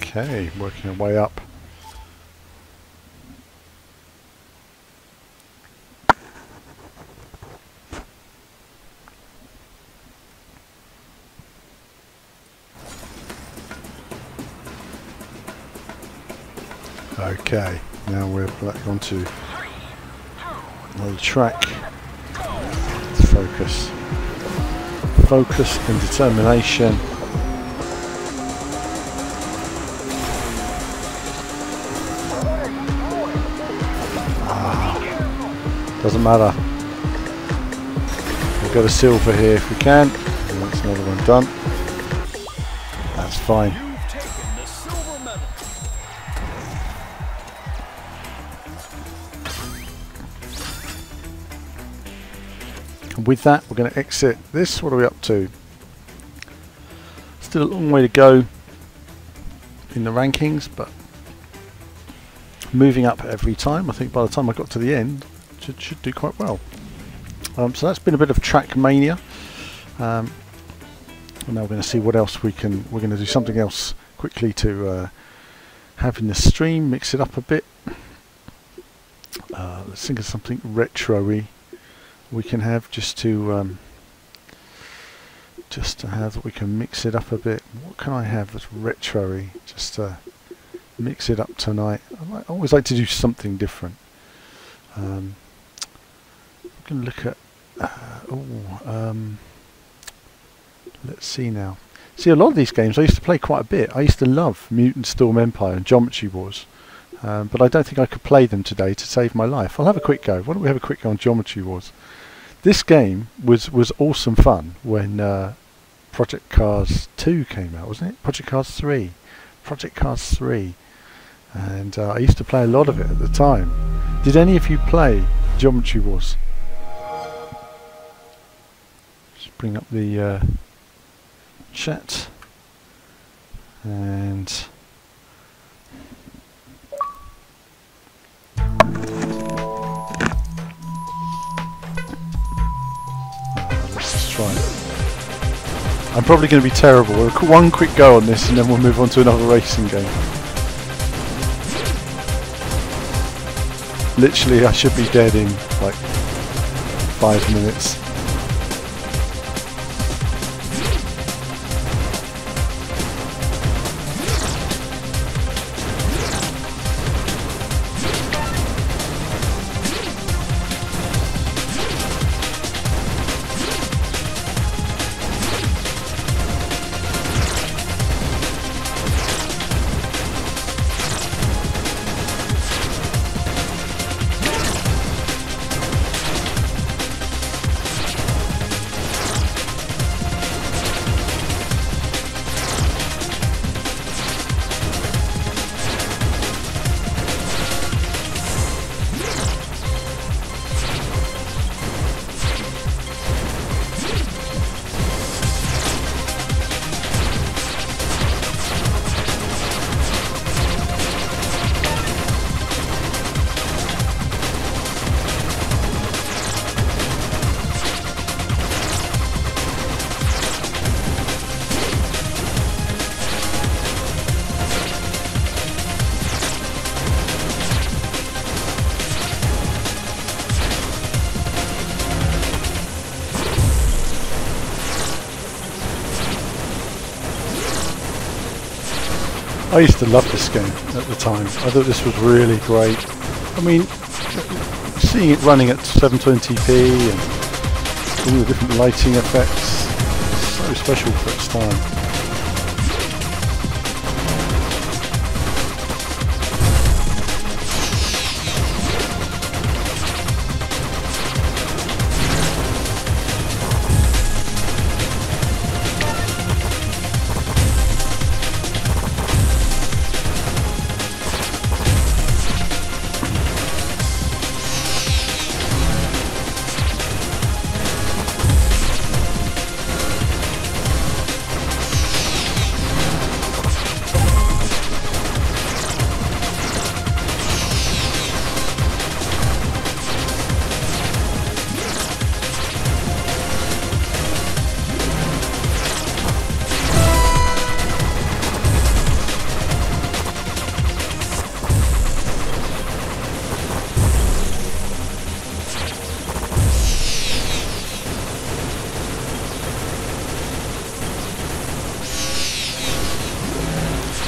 Okay, working our way up. Okay, now we're back onto the track. Let's focus. Focus and determination. Doesn't matter. We've got a silver here if we can. And that's another one done. That's fine. And with that, we're going to exit this. What are we up to? Still a long way to go in the rankings, but moving up every time. I think by the time I got to the end, should do quite well. So that's been a bit of Trackmania. And now we're going to see what else we can. We're going to do something else quickly to have in the stream, mix it up a bit. Let's think of something retro-y we can have just to have that we can mix it up a bit. What can I have that's retro-y? Just to mix it up tonight. I always like to do something different. We can look at. Let's see now. See, a lot of these games I used to play quite a bit. I used to love Mutant Storm Empire and Geometry Wars, but I don't think I could play them today to save my life. I'll have a quick go. Why don't we have a quick go on Geometry Wars? This game was awesome fun when Project Cars 2 came out, wasn't it? Project Cars 3. Project Cars 3. And I used to play a lot of it at the time. Did any of you play Geometry Wars? Just bring up the chat. And let's try it. I'm probably going to be terrible. One quick go on this and then we'll move on to another racing game. Literally, I should be dead in like 5 minutes. I used to love this game at the time. I thought this was really great. I mean, seeing it running at 720p and all the different lighting effects, so special for its time.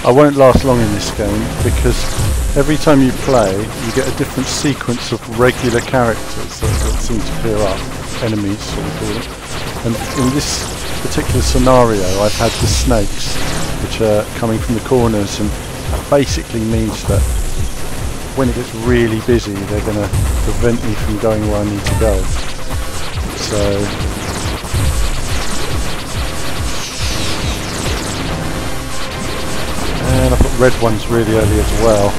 I won't last long in this game because every time you play you get a different sequence of regular characters that seem to appear up, enemies sort of call them. And in this particular scenario I've had the snakes which are coming from the corners, and that basically means that when it gets really busy they're going to prevent me from going where I need to go. So and I put red ones really early as well,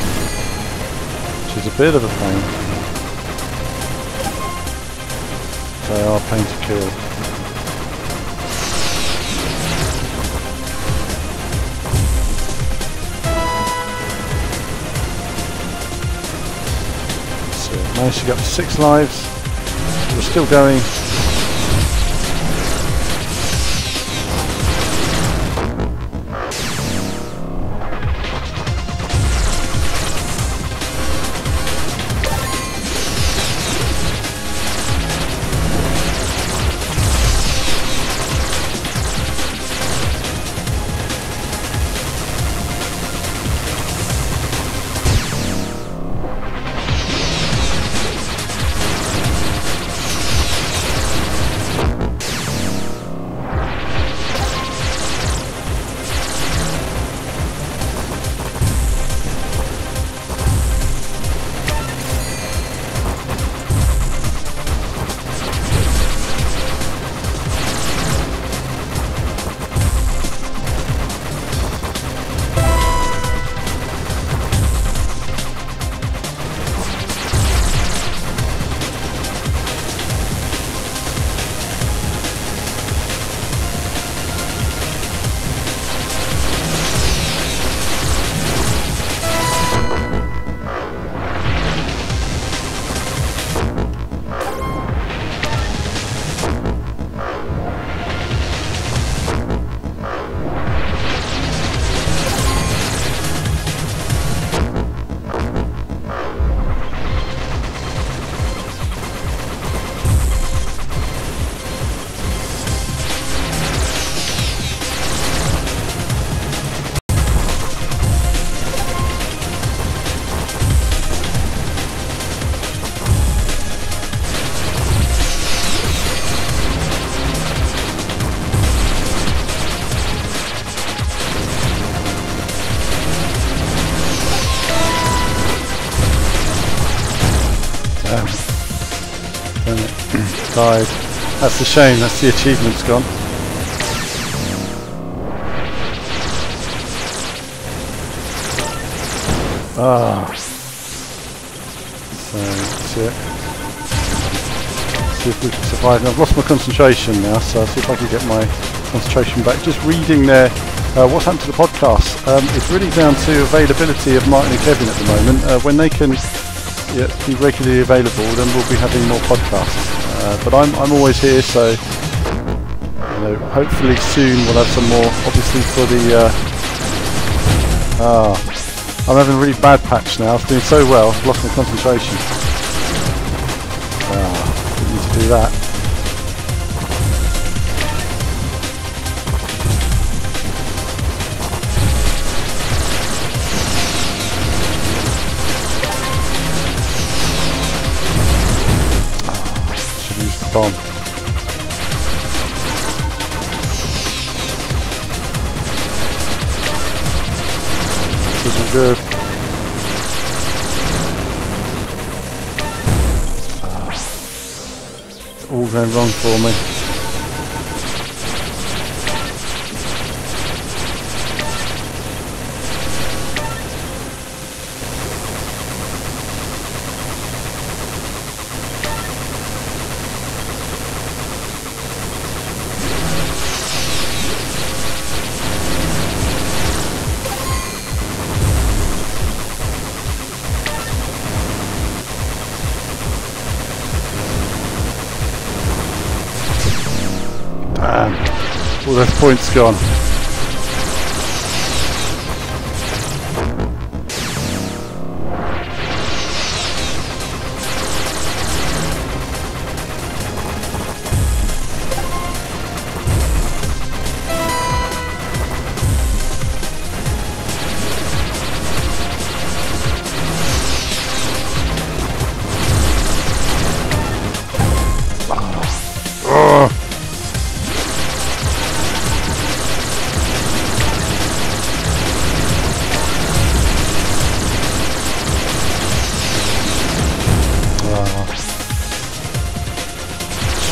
which is a bit of a pain. They are a pain to kill. So managed to get up to 6 lives. We're still going. Died. That's a shame, that's the achievement's gone. Ah. So that's it. See if we can survive. And I've lost my concentration now, so I'll see if I can get my concentration back. Just reading there what's happened to the podcast. It's really down to availability of Martin and Kevin at the moment. When they can be regularly available, then we'll be having more podcasts. But I'm always here, so you know, hopefully soon we'll have some more. Obviously for the I'm having a really bad patch now. I was doing so well, I've lost my concentration. Didn't need to do that. bomb. This isn't good. It's all going wrong for me. All those points gone.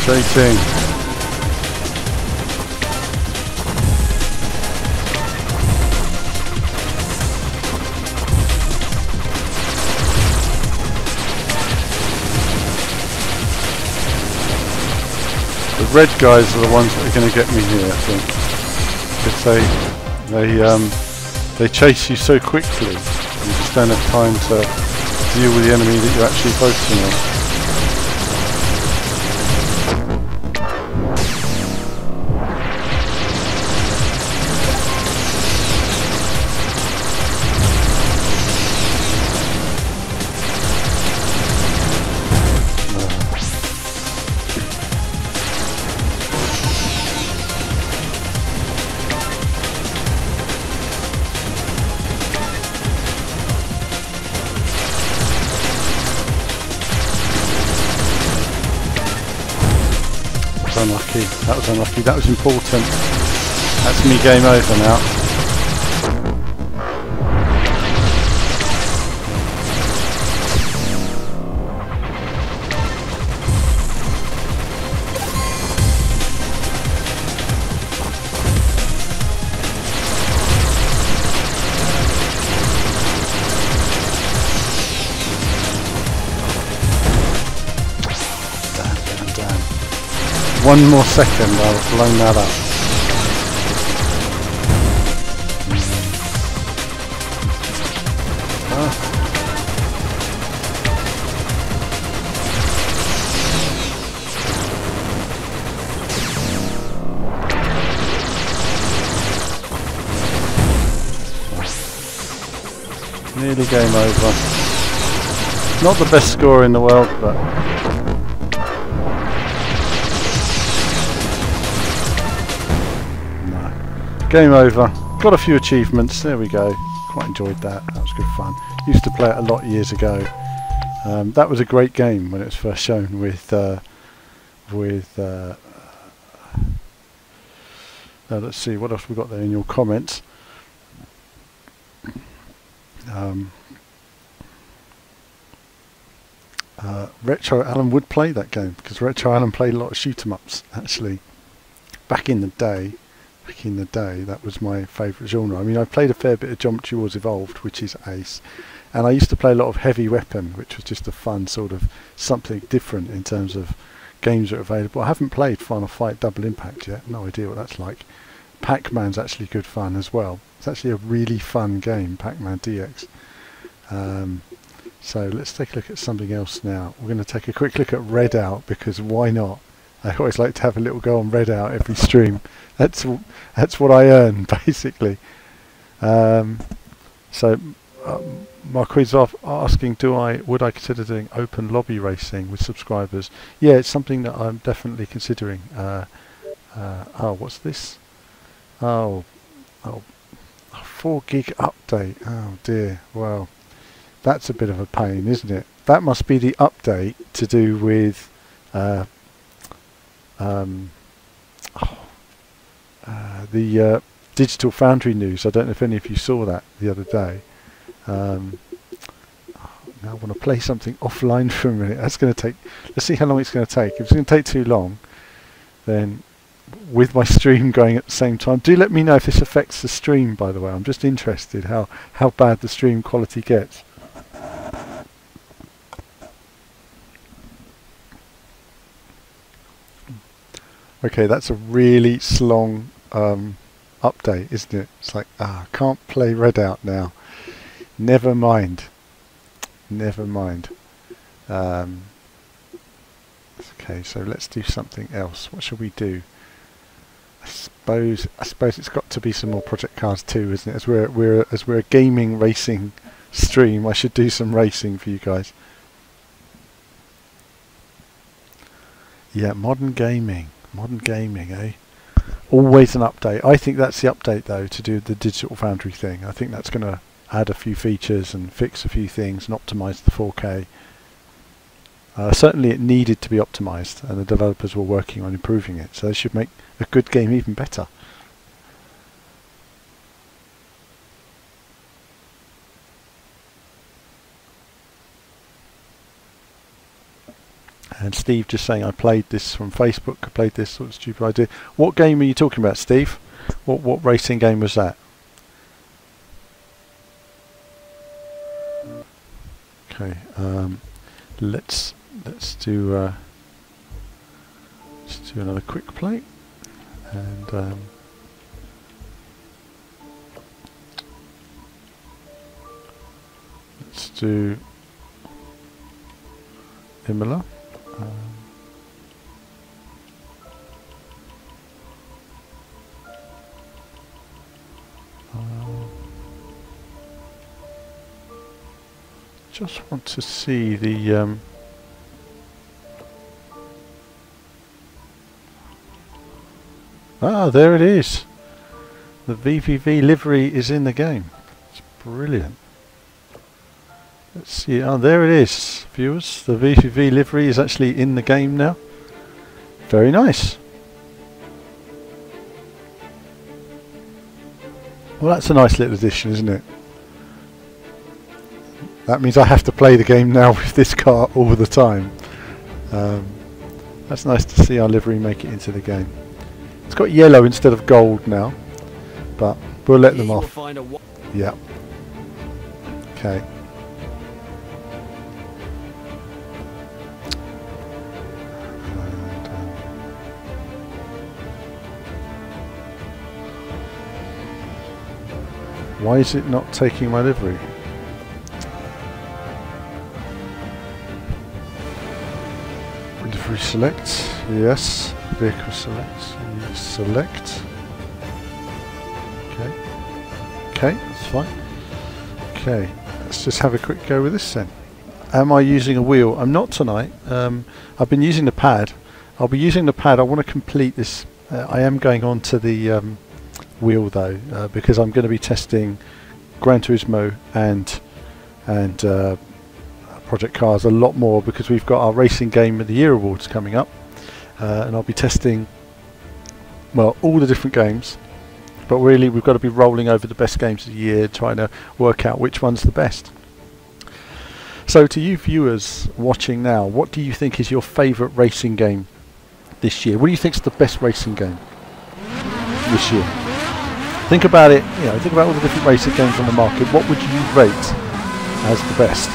Frustrating. The red guys are the ones that are going to get me here, I think, because they chase you so quickly. You just don't have time to deal with the enemy that you're actually focusing on. Unlucky. That was unlucky. That was important. That's me game over now. One more second, I'll have blown that up. Nearly game over. Not the best score in the world, but game over. Got a few achievements. There we go. Quite enjoyed that. That was good fun. Used to play it a lot years ago. That was a great game when it was first shown with let's see what else we got there in your comments. Retro Alan would play that game because Retro Alan played a lot of shoot 'em ups actually back in the day. That was my favourite genre. I mean, I played a fair bit of Geometry Wars Evolved, which is ace, and I used to play a lot of Heavy Weapon, which was just a fun sort of something different in terms of games that are available. I haven't played Final Fight Double Impact yet. No idea what that's like. Pac-Man's actually good fun as well. It's actually a really fun game, Pac-Man DX. So let's take a look at something else now. We're going to take a quick look at Readout because why not? I always like to have a little go on Readout every stream. That's what I earn basically. So Marquis asking, would I consider doing open lobby racing with subscribers? Yeah, it's something that I'm definitely considering. Oh, what's this? Oh, 4 gig update. Oh dear. Well, that's a bit of a pain, isn't it? That must be the update to do with the Digital Foundry news. I don't know if any of you saw that the other day. Now I want to play something offline for a minute. That's going to take. Let's see how long it's going to take. If it's going to take too long, then with my stream going at the same time, do let me know if this affects the stream. By the way, I'm just interested how bad the stream quality gets. Okay, that's a really slong update, isn't it? It's like, I can't play Readout now. Never mind. Never mind. Okay, so let's do something else. What shall we do? I suppose it's got to be some more Project Cars 2, isn't it? As we're a gaming racing stream, I should do some racing for you guys. Yeah, modern gaming, eh? Always an update. I think that's the update though, to do the Digital Foundry thing. I think that's going to add a few features and fix a few things and optimize the 4K. Certainly it needed to be optimized, and the developers were working on improving it, so they should make a good game even better. And Steve just saying, I played this from Facebook. I played this sort of stupid idea. What game are you talking about, Steve? What racing game was that? Okay, let's do another quick play, and let's do Imola. Just want to see the there it is. The VVV livery is in the game. It's brilliant. Let's see. Oh, there it is, viewers. The VVV livery is actually in the game now. Very nice. Well, that's a nice little addition, isn't it? That means I have to play the game now with this car all the time. That's nice to see our livery make it into the game. It's got yellow instead of gold now, but we'll let them off. Yeah. Okay. Why is it not taking my livery? Livery select, yes. Vehicle select, select. Okay. Okay, that's fine. Okay, let's just have a quick go with this then. Am I using a wheel? I'm not tonight. I've been using the pad. I'll be using the pad. I want to complete this. I am going on to the wheel though, because I'm going to be testing Gran Turismo and Project Cars a lot more, because we've got our Racing Game of the Year awards coming up, and I'll be testing, well, all the different games, but really we've got to be rolling over the best games of the year, trying to work out which one's the best. So to you viewers watching now, what do you think is your favourite racing game this year? What do you think is the best racing game this year? Think about it, you know, think about all the different racing games on the market. What would you rate as the best?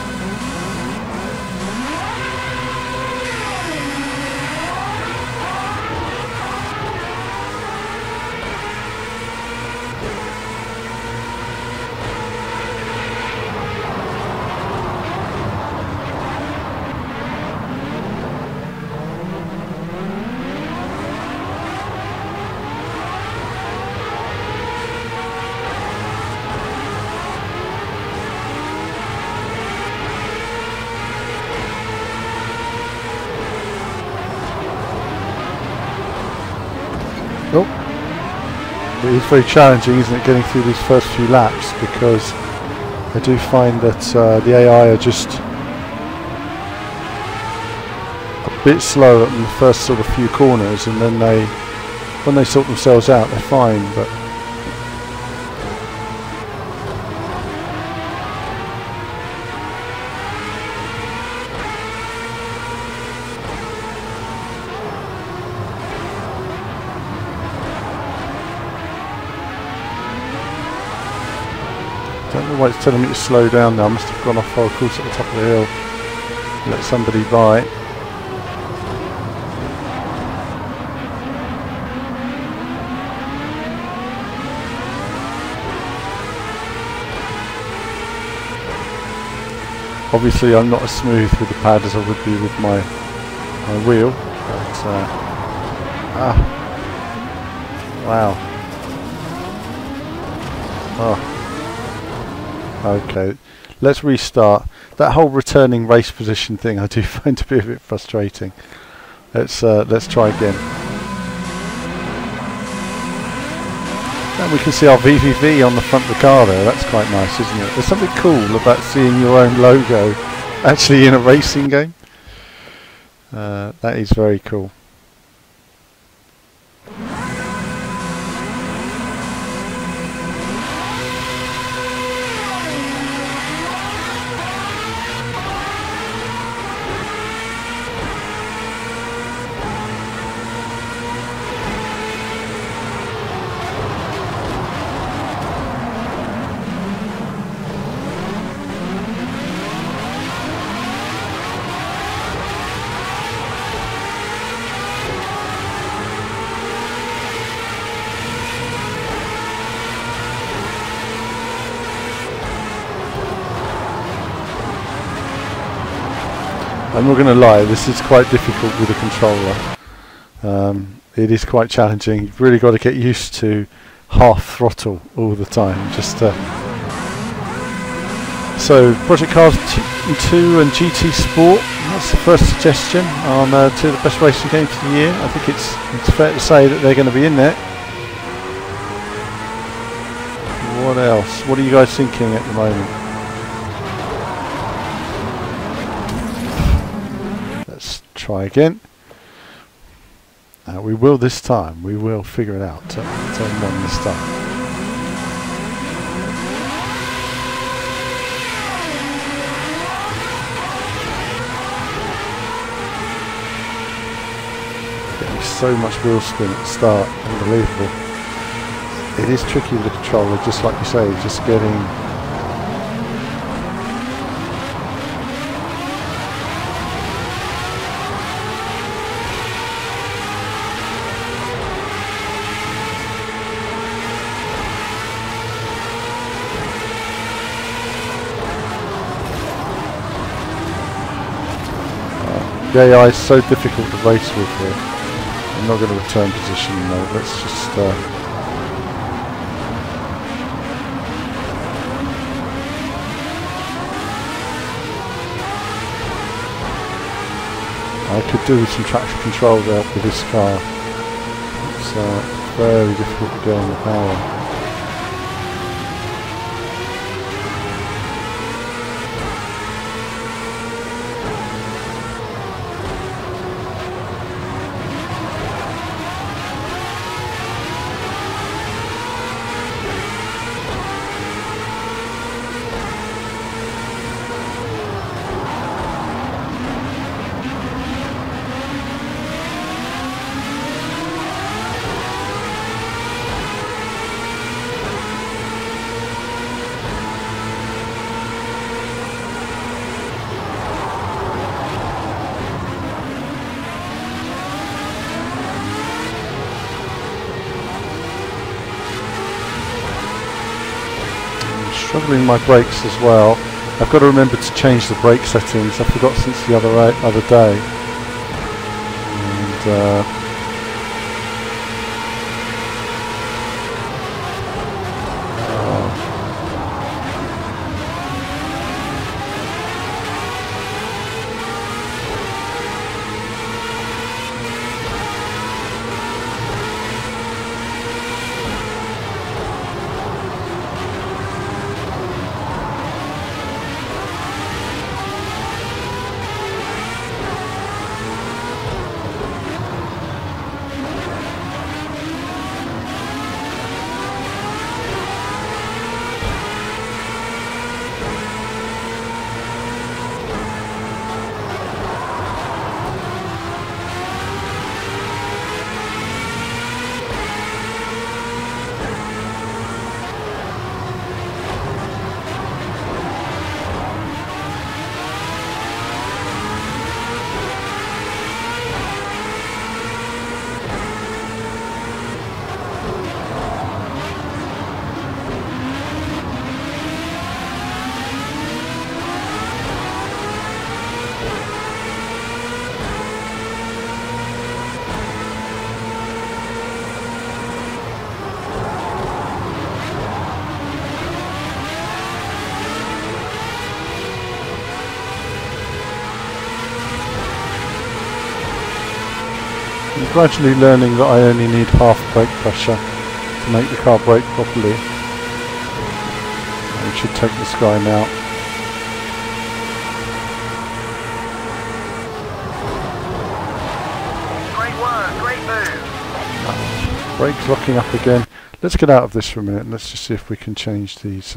It is very challenging, isn't it, getting through these first few laps, because I do find that the AI are just a bit slow in the first sort of few corners, and then when they sort themselves out, they're fine. But I don't know why it's telling me to slow down now. I must have gone off our course at the top of the hill. Let somebody by. Obviously I'm not as smooth with the pad as I would be with my wheel, but wow. Oh, okay, let's restart. That whole returning race position thing I do find to be a bit frustrating. Let's try again. And we can see our VVV on the front of the car there. That's quite nice, isn't it? There's something cool about seeing your own logo actually in a racing game. That is very cool. I'm not going to lie, this is quite difficult with a controller. It is quite challenging. You've really got to get used to half throttle all the time. So Project Cars 2 and GT Sport, that's the first suggestion on two of the best racing games of the year. I think it's fair to say that they're going to be in there. What else? What are you guys thinking at the moment? Try again. We will this time. We will figure it out. Turn one this time. Getting so much wheel spin at the start. Unbelievable. It is tricky with the controller, just like you say, just getting. The AI is so difficult to race with here. I'm not going to return position though. Let's just I could do with some traction control there with this car. It's very difficult to go on the power. Struggling my brakes as well. I've got to remember to change the brake settings. I forgot since the other day. And I'm gradually learning that I only need half brake pressure to make the car brake properly. We should take this guy now. Great work, great move. Brakes locking up again. Let's get out of this for a minute and let's just see if we can change these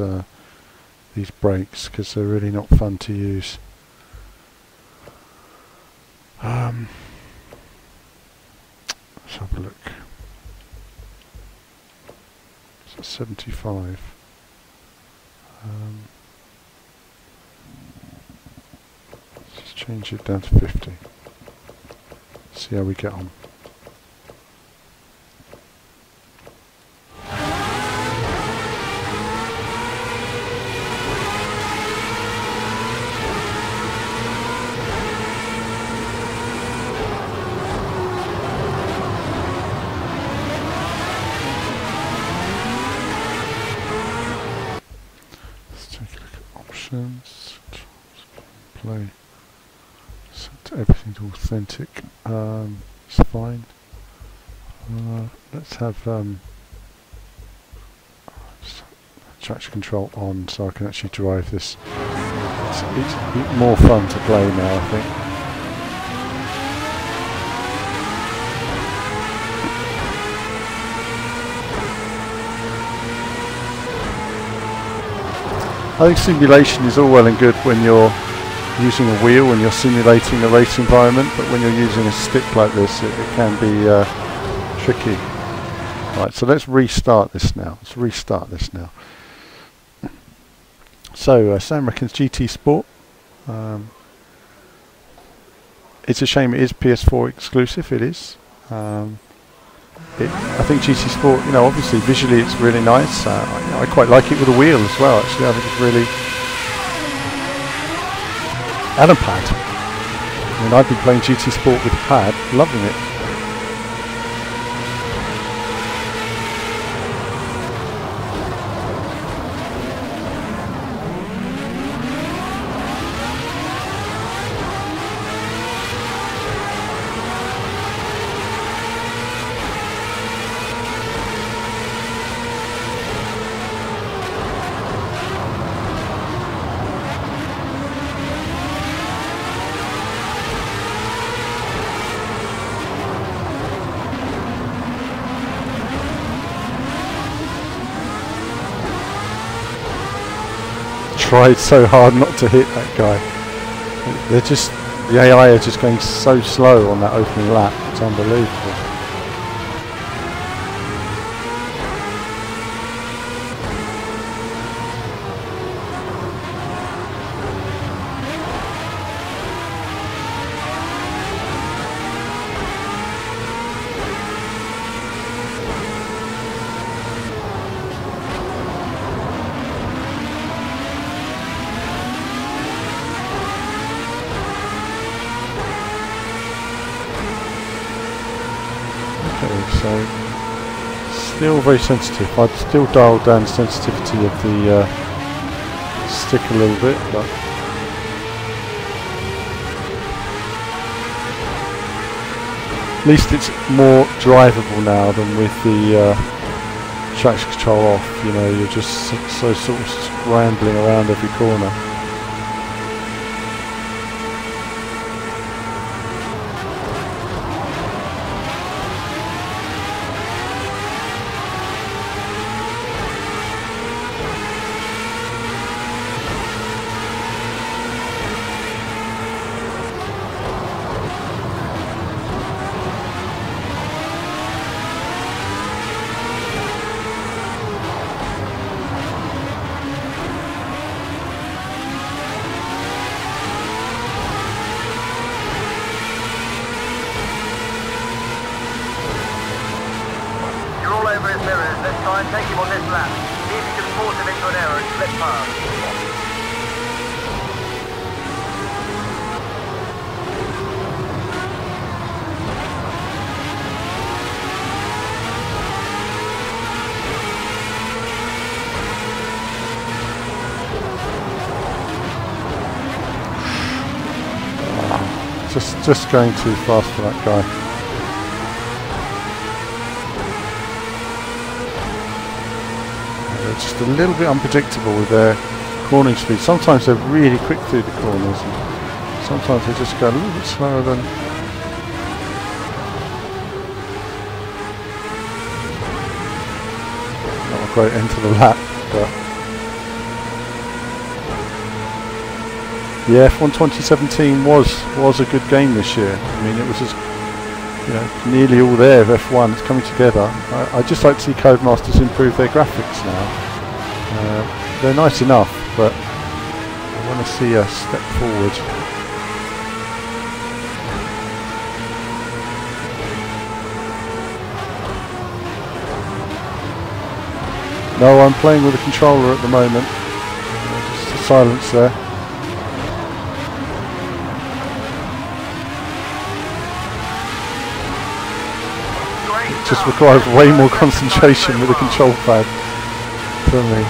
brakes, because they're really not fun to use. Let's have a look. So 75. Let's just change it down to 50. See how we get on. Play. Set everything to authentic. It's fine. Let's have traction control on, so I can actually drive this. It's more fun to play now, I think. I think simulation is all well and good when you're using a wheel and you're simulating a race environment, but when you're using a stick like this, it can be tricky. Right, so let's restart this now. So, Sam reckons GT Sport. It's a shame it is PS4 exclusive, it is. I think GT Sport, you know, obviously visually it's really nice. I quite like it with a wheel as well, actually. I think it's really... and a pad. I mean, I've been playing GT Sport with a pad, loving it. Tried so hard not to hit that guy. They're just, the AI are just going so slow on that opening lap. It's unbelievable. So still very sensitive. I'd still dial down the sensitivity of the stick a little bit, but at least it's more drivable now than with the traction control off. You know, you're just so sort of scrambling around every corner. Let's try and take him on this lap. See if you can force him into an error and slip past. Just going too fast for that guy. just a little bit unpredictable with their cornering speed. Sometimes they're really quick through the corners, and sometimes they just go a little bit slower than. Not a great end to the lap, but yeah, F1 2017 was a good game this year. I mean, it was just, you know, nearly all there of F1. It's coming together. I'd just like to see Codemasters improve their graphics now. They're nice enough, but I want to see a step forward. No, I'm playing with a controller at the moment. Just a silence there. It just requires way more concentration with a control pad for me.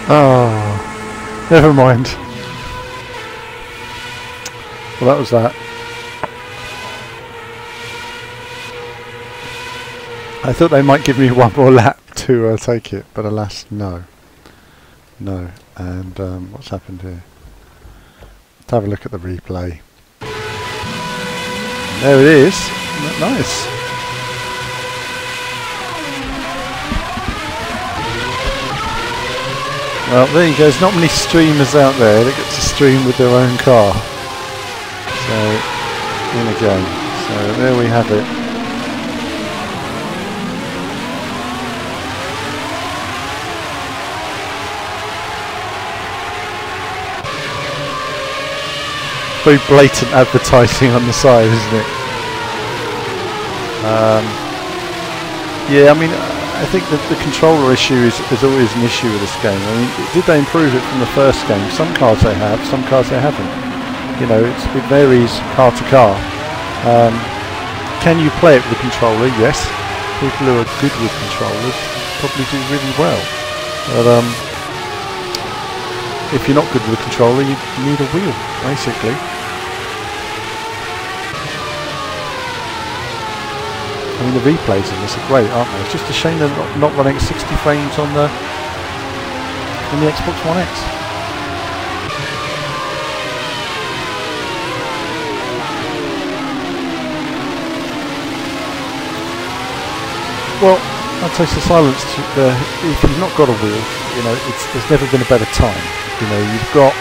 Oh, never mind. Well, that was that. I thought they might give me one more lap to take it, but alas, no. No. And what's happened here? Let's have a look at the replay. There it is. Isn't that nice? Well, there you go. There's not many streamers out there that get to stream with their own car. So, in again. So, there we have it. Very blatant advertising on the side, isn't it? Yeah, I mean, I think that the controller issue is always an issue with this game. I mean, did they improve it from the first game? Some cars they have, some cars they haven't. You know, it varies car to car. Can you play it with a controller? Yes. People who are good with controllers probably do really well. But if you're not good with a controller, you need a wheel, basically. I mean, the replays in this are great, aren't they? It's just a shame they're not running at 60 frames on the Xbox One X. Well, I'd say to silence. If you've not got a wheel, you know, there's never been a better time. You know, you've got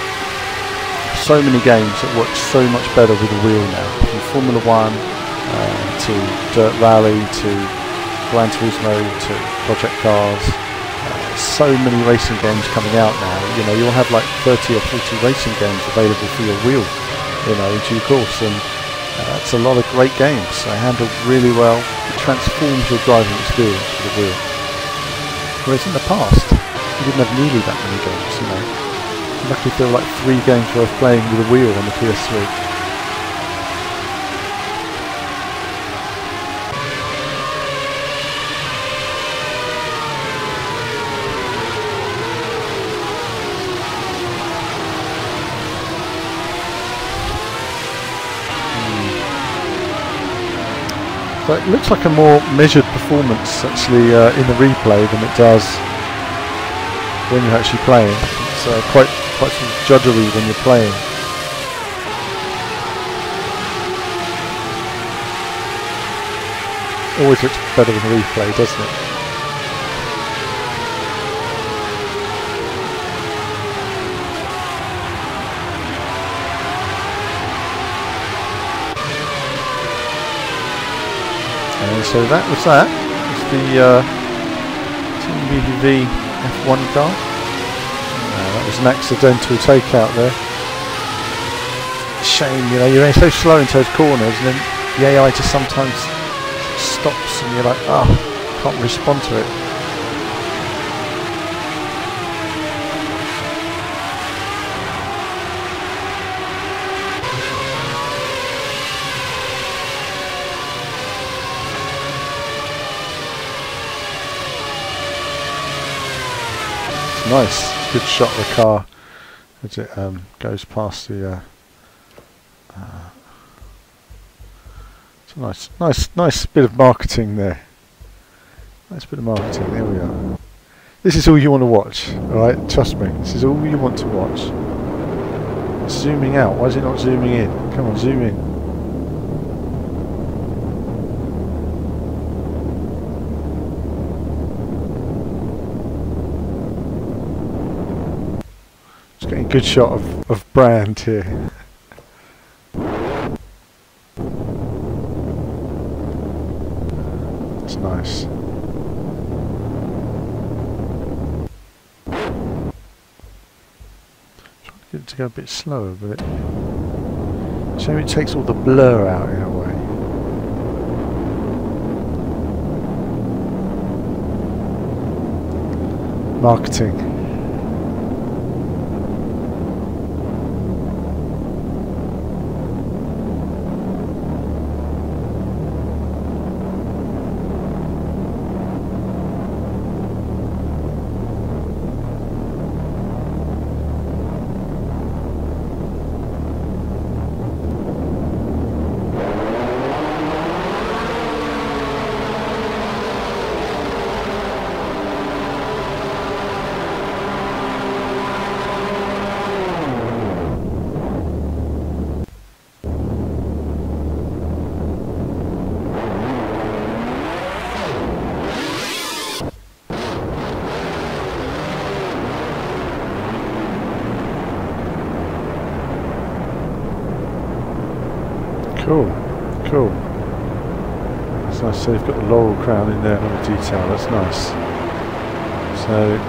so many games that work so much better with a wheel now. From Formula One to Dirt Rally to Gran Turismo to Project Cars. So many racing games coming out now. You know, you'll have like 30 or 40 racing games available for your wheel, you know, in due course, and it's a lot of great games. They handle really well. It transforms your driving experience with a wheel. Whereas in the past, you didn't have nearly that many games, you know. Luckily there were like 3 games worth playing with a wheel on the PS3. So it looks like a more measured performance actually in the replay than it does when you're actually playing. It's quite sort of juddery when you're playing. Always looks better in the replay, doesn't it? So that was the TBV F1 car. That was an accidental takeout there. Shame, you know, you're so slow into those corners and then the AI just sometimes stops and you're like, oh, can't respond to it. Nice, good shot of the car as it goes past the. It's a nice bit of marketing there. Nice bit of marketing. There we are. This is all you want to watch, all right? Trust me. This is all you want to watch. It's zooming out. Why is it not zooming in? Come on, zoom in. Getting a good shot of Brand here. That's nice. Trying to get it to go a bit slower, but shame it takes all the blur out in a way. Marketing. Cool, cool. That's nice. So you've got the laurel crown in there, a lot of detail. That's nice. So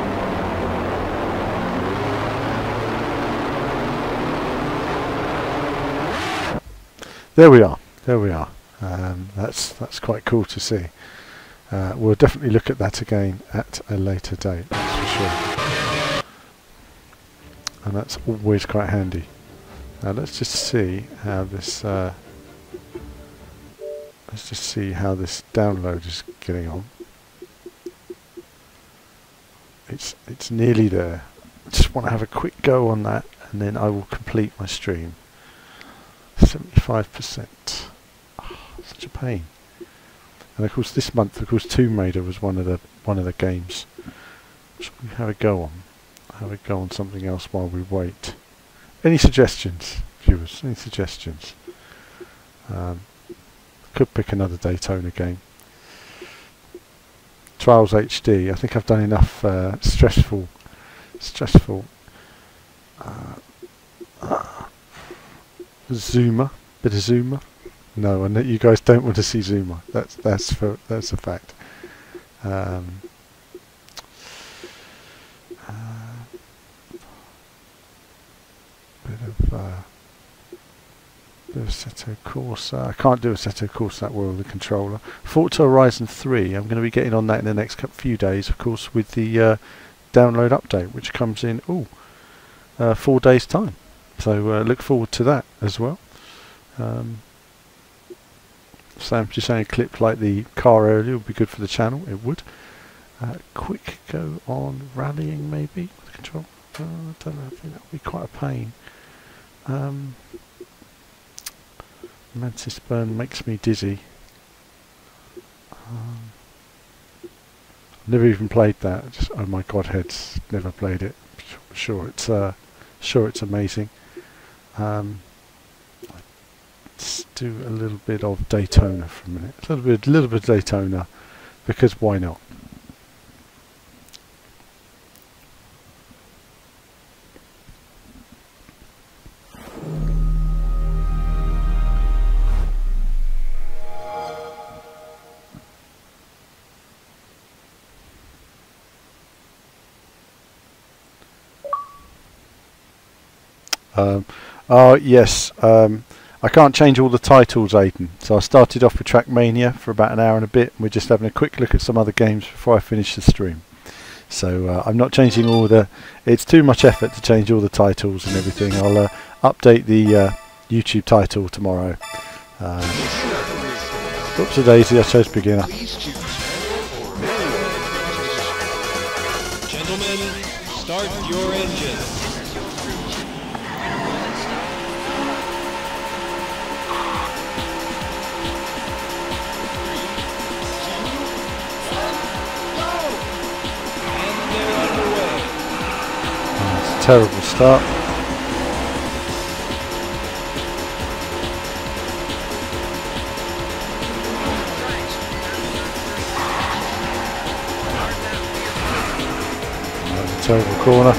there we are. There we are. That's quite cool to see. We'll definitely look at that again at a later date. That's for sure. And that's always quite handy. Now let's just see how this. Let's just see how this download is getting on. It's nearly there. I just want to have a quick go on that, and then I will complete my stream. 75%. Oh, such a pain. And of course, this month, of course, Tomb Raider was one of the games. Shall we have a go on? Have a go on something else while we wait. Any suggestions, viewers? Any suggestions? Could pick another Daytona game. Trials HD. I think I've done enough stressful. Zoomer, bit of Zoomer. No, and you guys don't want to see Zoomer. That's a fact. Bit of Assetto Corsa. I can't do Assetto Corsa that well with the controller. Forza Horizon 3. I'm going to be getting on that in the next few days, of course, with the download update, which comes in 4 days' time. So look forward to that as well. Sam just saying a clip like the car earlier would be good for the channel. It would. Quick go on rallying maybe with the control. I don't know. I think that would be quite a pain. Mantis Burn makes me dizzy. Never even played that. Just, oh my god, heads. Never played it. Sure it's amazing. Let's do a little bit of Daytona for a minute. A little bit of Daytona, because why not? Oh yes, I can't change all the titles, Aidan. So I started off with Trackmania for about an hour and a bit. And we're just having a quick look at some other games before I finish the stream. So I'm not changing all the... It's too much effort to change all the titles and everything. I'll update the YouTube title tomorrow. Oops a daisy, I chose beginner. Gentlemen, start your engine. Terrible start. Terrible corner.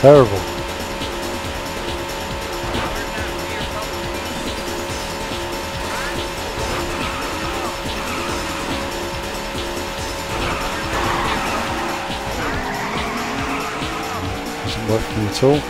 Terrible. Doesn't work for me at all.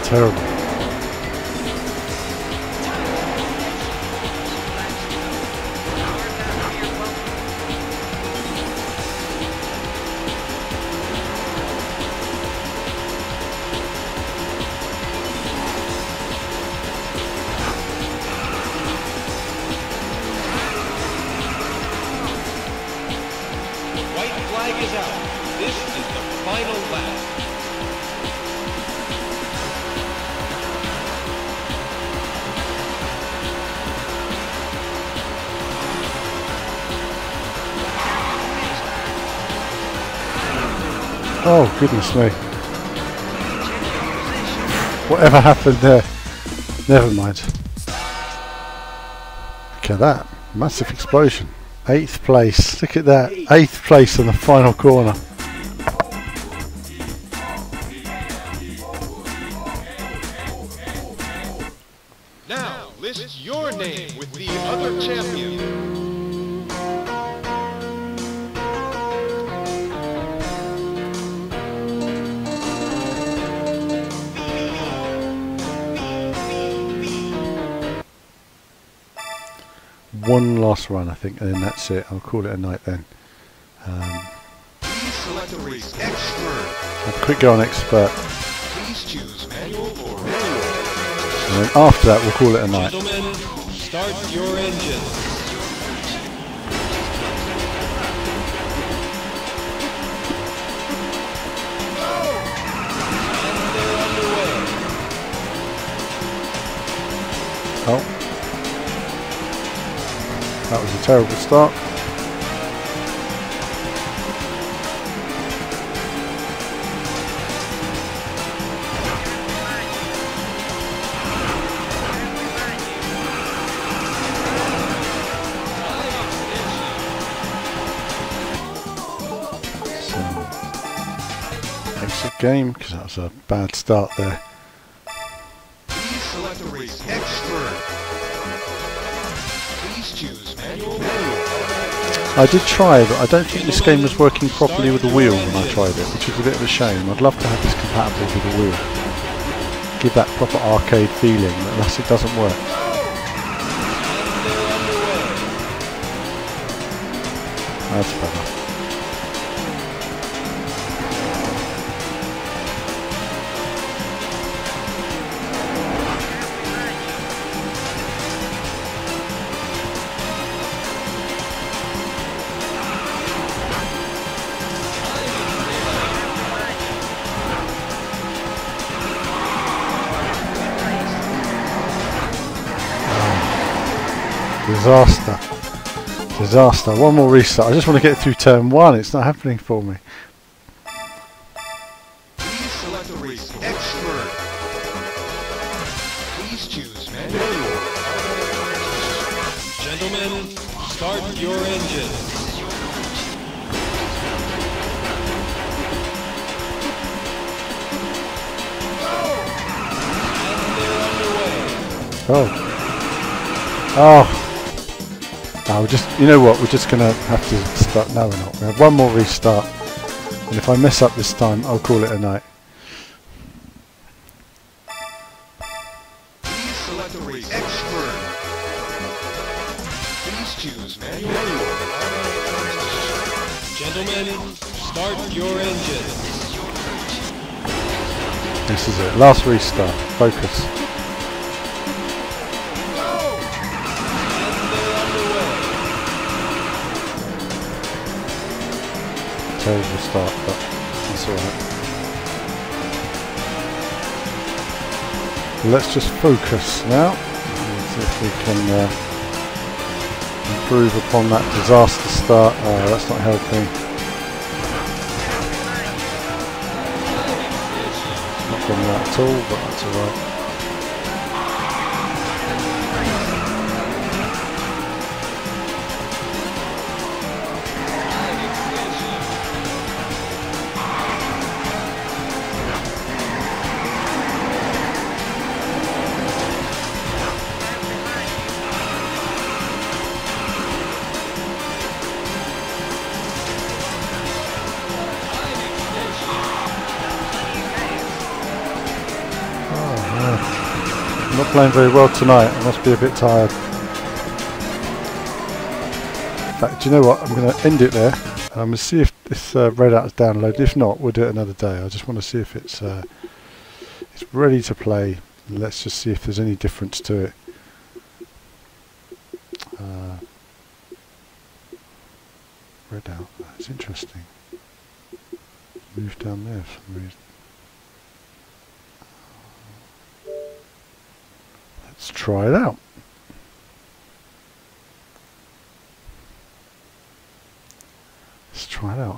Terrible. White flag is out. This is the final lap. Oh, goodness me. Whatever happened there? Never mind. Look at that. Massive explosion. 8th place. Look at that. 8th place on the final corner. Now, list your name with the other champion. One last run, I think, and then that's it. I'll call it a night then. Please select a race expert. Have a quick go on expert, Please choose manual or manual. and then after that we'll call it a night. Gentlemen, start your engines. And they're underway. Oh, that was a terrible start. Exit game, because that was a bad start there. Please select a race expert. Please choose manual. I did try, but I don't think this game was working properly with the wheel when I tried it, which was a bit of a shame. I'd love to have this compatible with the wheel. Give that proper arcade feeling, but unless it doesn't work. That's better. Disaster. Disaster. One more restart. I just want to get through turn 1. It's not happening for me. Please select a race expert. Please choose manual. Gentlemen, start your engines. And they're underway. Oh. Oh. No, we're just, you know what, we're just going to have to start. No, we're not. We have one more restart. And if I mess up this time, I'll call it a night. Please select a race expert. Please choose manual. Gentlemen, start your engines. This is it. Last restart. Focus. Terrible start, but that's alright. Let's just focus now and see if we can improve upon that disaster start. That's not helping. Not done that at all, but that's alright. I'm not playing very well tonight. I must be a bit tired. In fact, do you know what? I'm going to end it there. I'm going to see if this Readout is downloaded. If not, we'll do it another day. I just want to see if it's ready to play. Let's just see if there's any difference to it. Readout. That's interesting. Move down there for some reason. Let's try it out. Let's try try it out.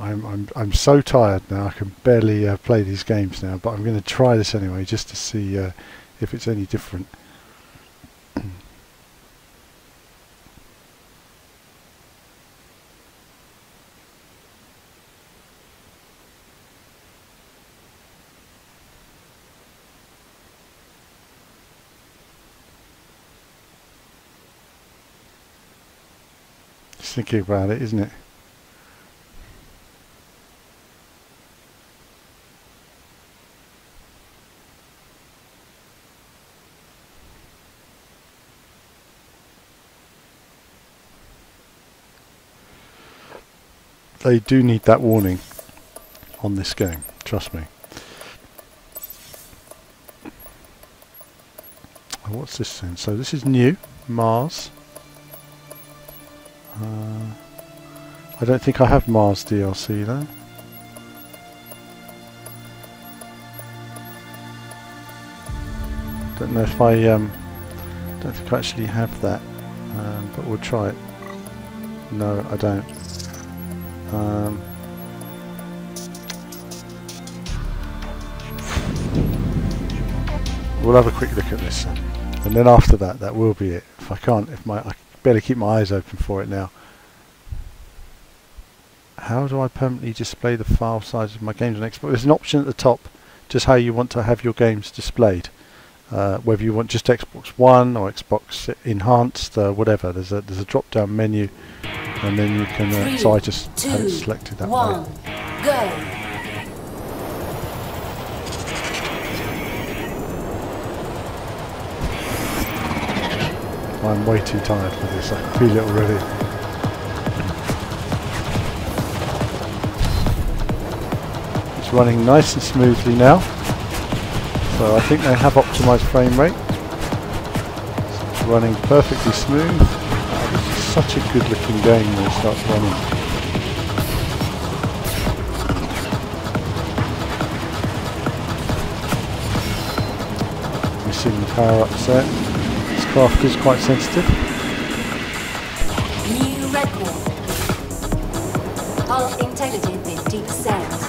I'm so tired now. I can barely play these games now, but I'm going to try this anyway, just to see if it's any different. Just thinking about it, isn't it? They do need that warning on this game, trust me. Oh, what's this then? So this is new, Mars. I don't think I have Mars DLC though. Don't know if I don't think I actually have that, but we'll try it. No, I don't. We'll have a quick look at this, and then after that, that will be it. If I can't, I better keep my eyes open for it now. How do I permanently display the file size of my games on Xbox? There's an option at the top, just how you want to have your games displayed. Whether you want just Xbox One or Xbox Enhanced, whatever. There's a drop-down menu, and then you can. So I just had it selected that way. Go. I'm way too tired for this. I can feel it already. It's running nice and smoothly now. So I think they have optimized frame rate. It's running perfectly smooth. This is such a good looking game when it starts running. Missing the power ups there. This craft is quite sensitive. New record. Hull integrity 50%.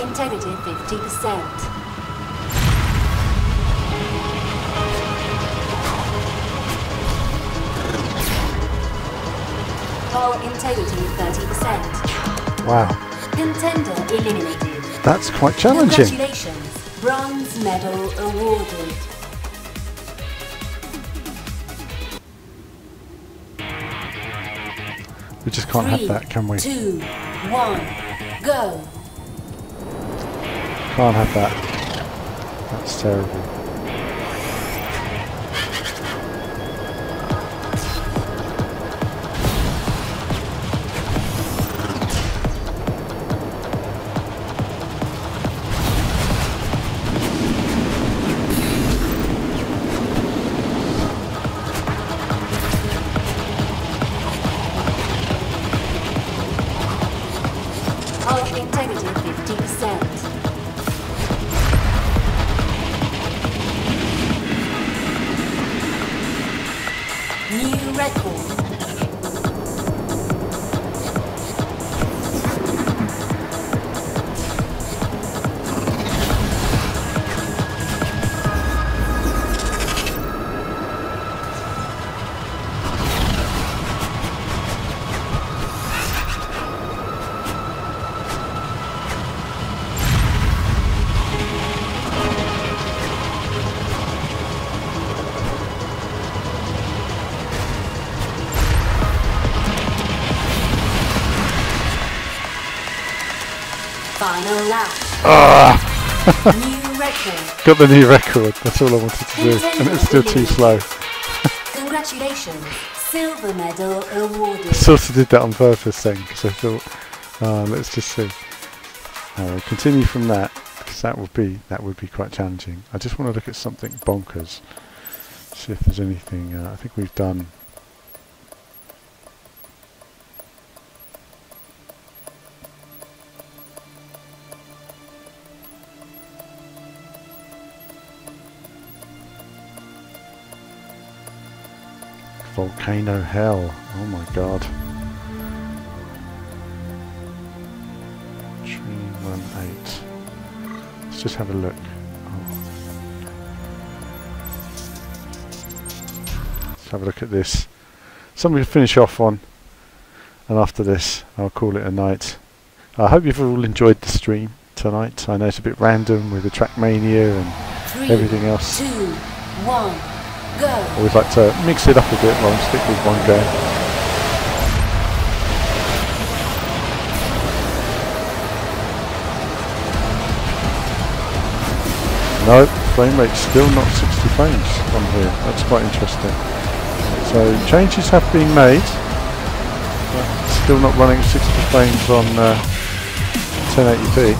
Integrity 50%. Hull integrity 30%. Wow. Contender eliminated. That's quite challenging. Congratulations. Bronze medal awarded. We just can't have that, can we? 2, 1, go. Can't have that. That's terrible. Hull integrity 50%. New record. Final lap. New record. Got the new record. That's all I wanted to do, and it's still too slow. Congratulations. Silver medal awarded. Sort of did that on purpose then, because I thought, let's just see. Continue from that, because that would be quite challenging. I just want to look at something bonkers. See if there's anything. I think we've done. Volcano hell. Oh my god. 318. Let's just have a look. Oh. Let's have a look at this. Something to finish off on, and after this I'll call it a night. I hope you've all enjoyed the stream tonight. I know it's a bit random with the Trackmania and 3, everything else. 2, 1, go. Always like to mix it up a bit rather than stick with one game. No, frame rate's still not 60 frames on here. That's quite interesting. So changes have been made. But still not running at 60 frames on 1080p.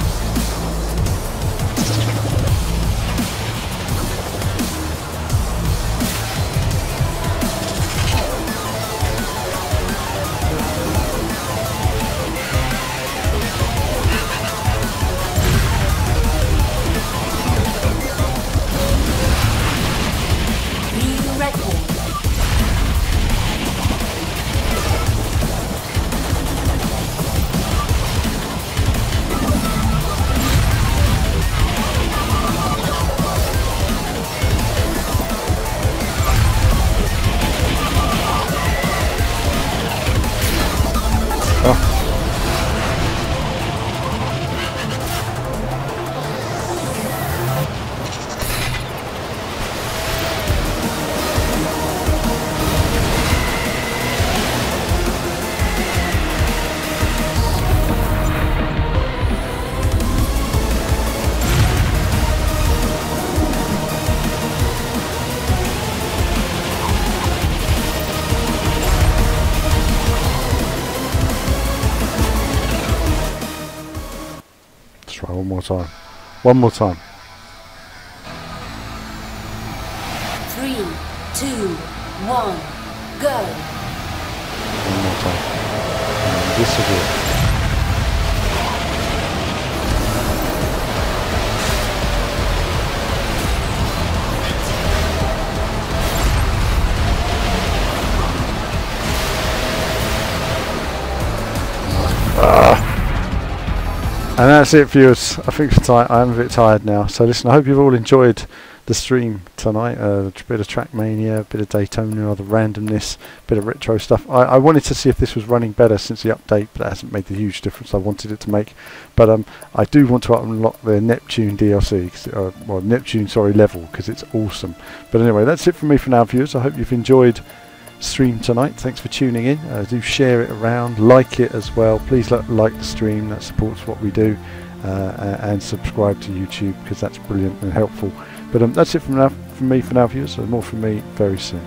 Try one more time. One more time. 3, 2, 1, go. One more time. And this will do it. And that's it, viewers. I think I'm a bit tired now. So listen, I hope you've all enjoyed the stream tonight. A bit of Trackmania, a bit of Daytona, other randomness, a bit of retro stuff. I wanted to see if this was running better since the update, but that hasn't made the huge difference I wanted it to make. But I do want to unlock the Neptune DLC, well, Neptune, sorry, level, because it's awesome. But anyway, that's it from me for now, viewers. I hope you've enjoyed stream tonight. Thanks for tuning in. Do share it around, like it as well. Please like the stream, that supports what we do, and subscribe to YouTube because that's brilliant and helpful. But that's it from me for now, viewers. So more from me very soon.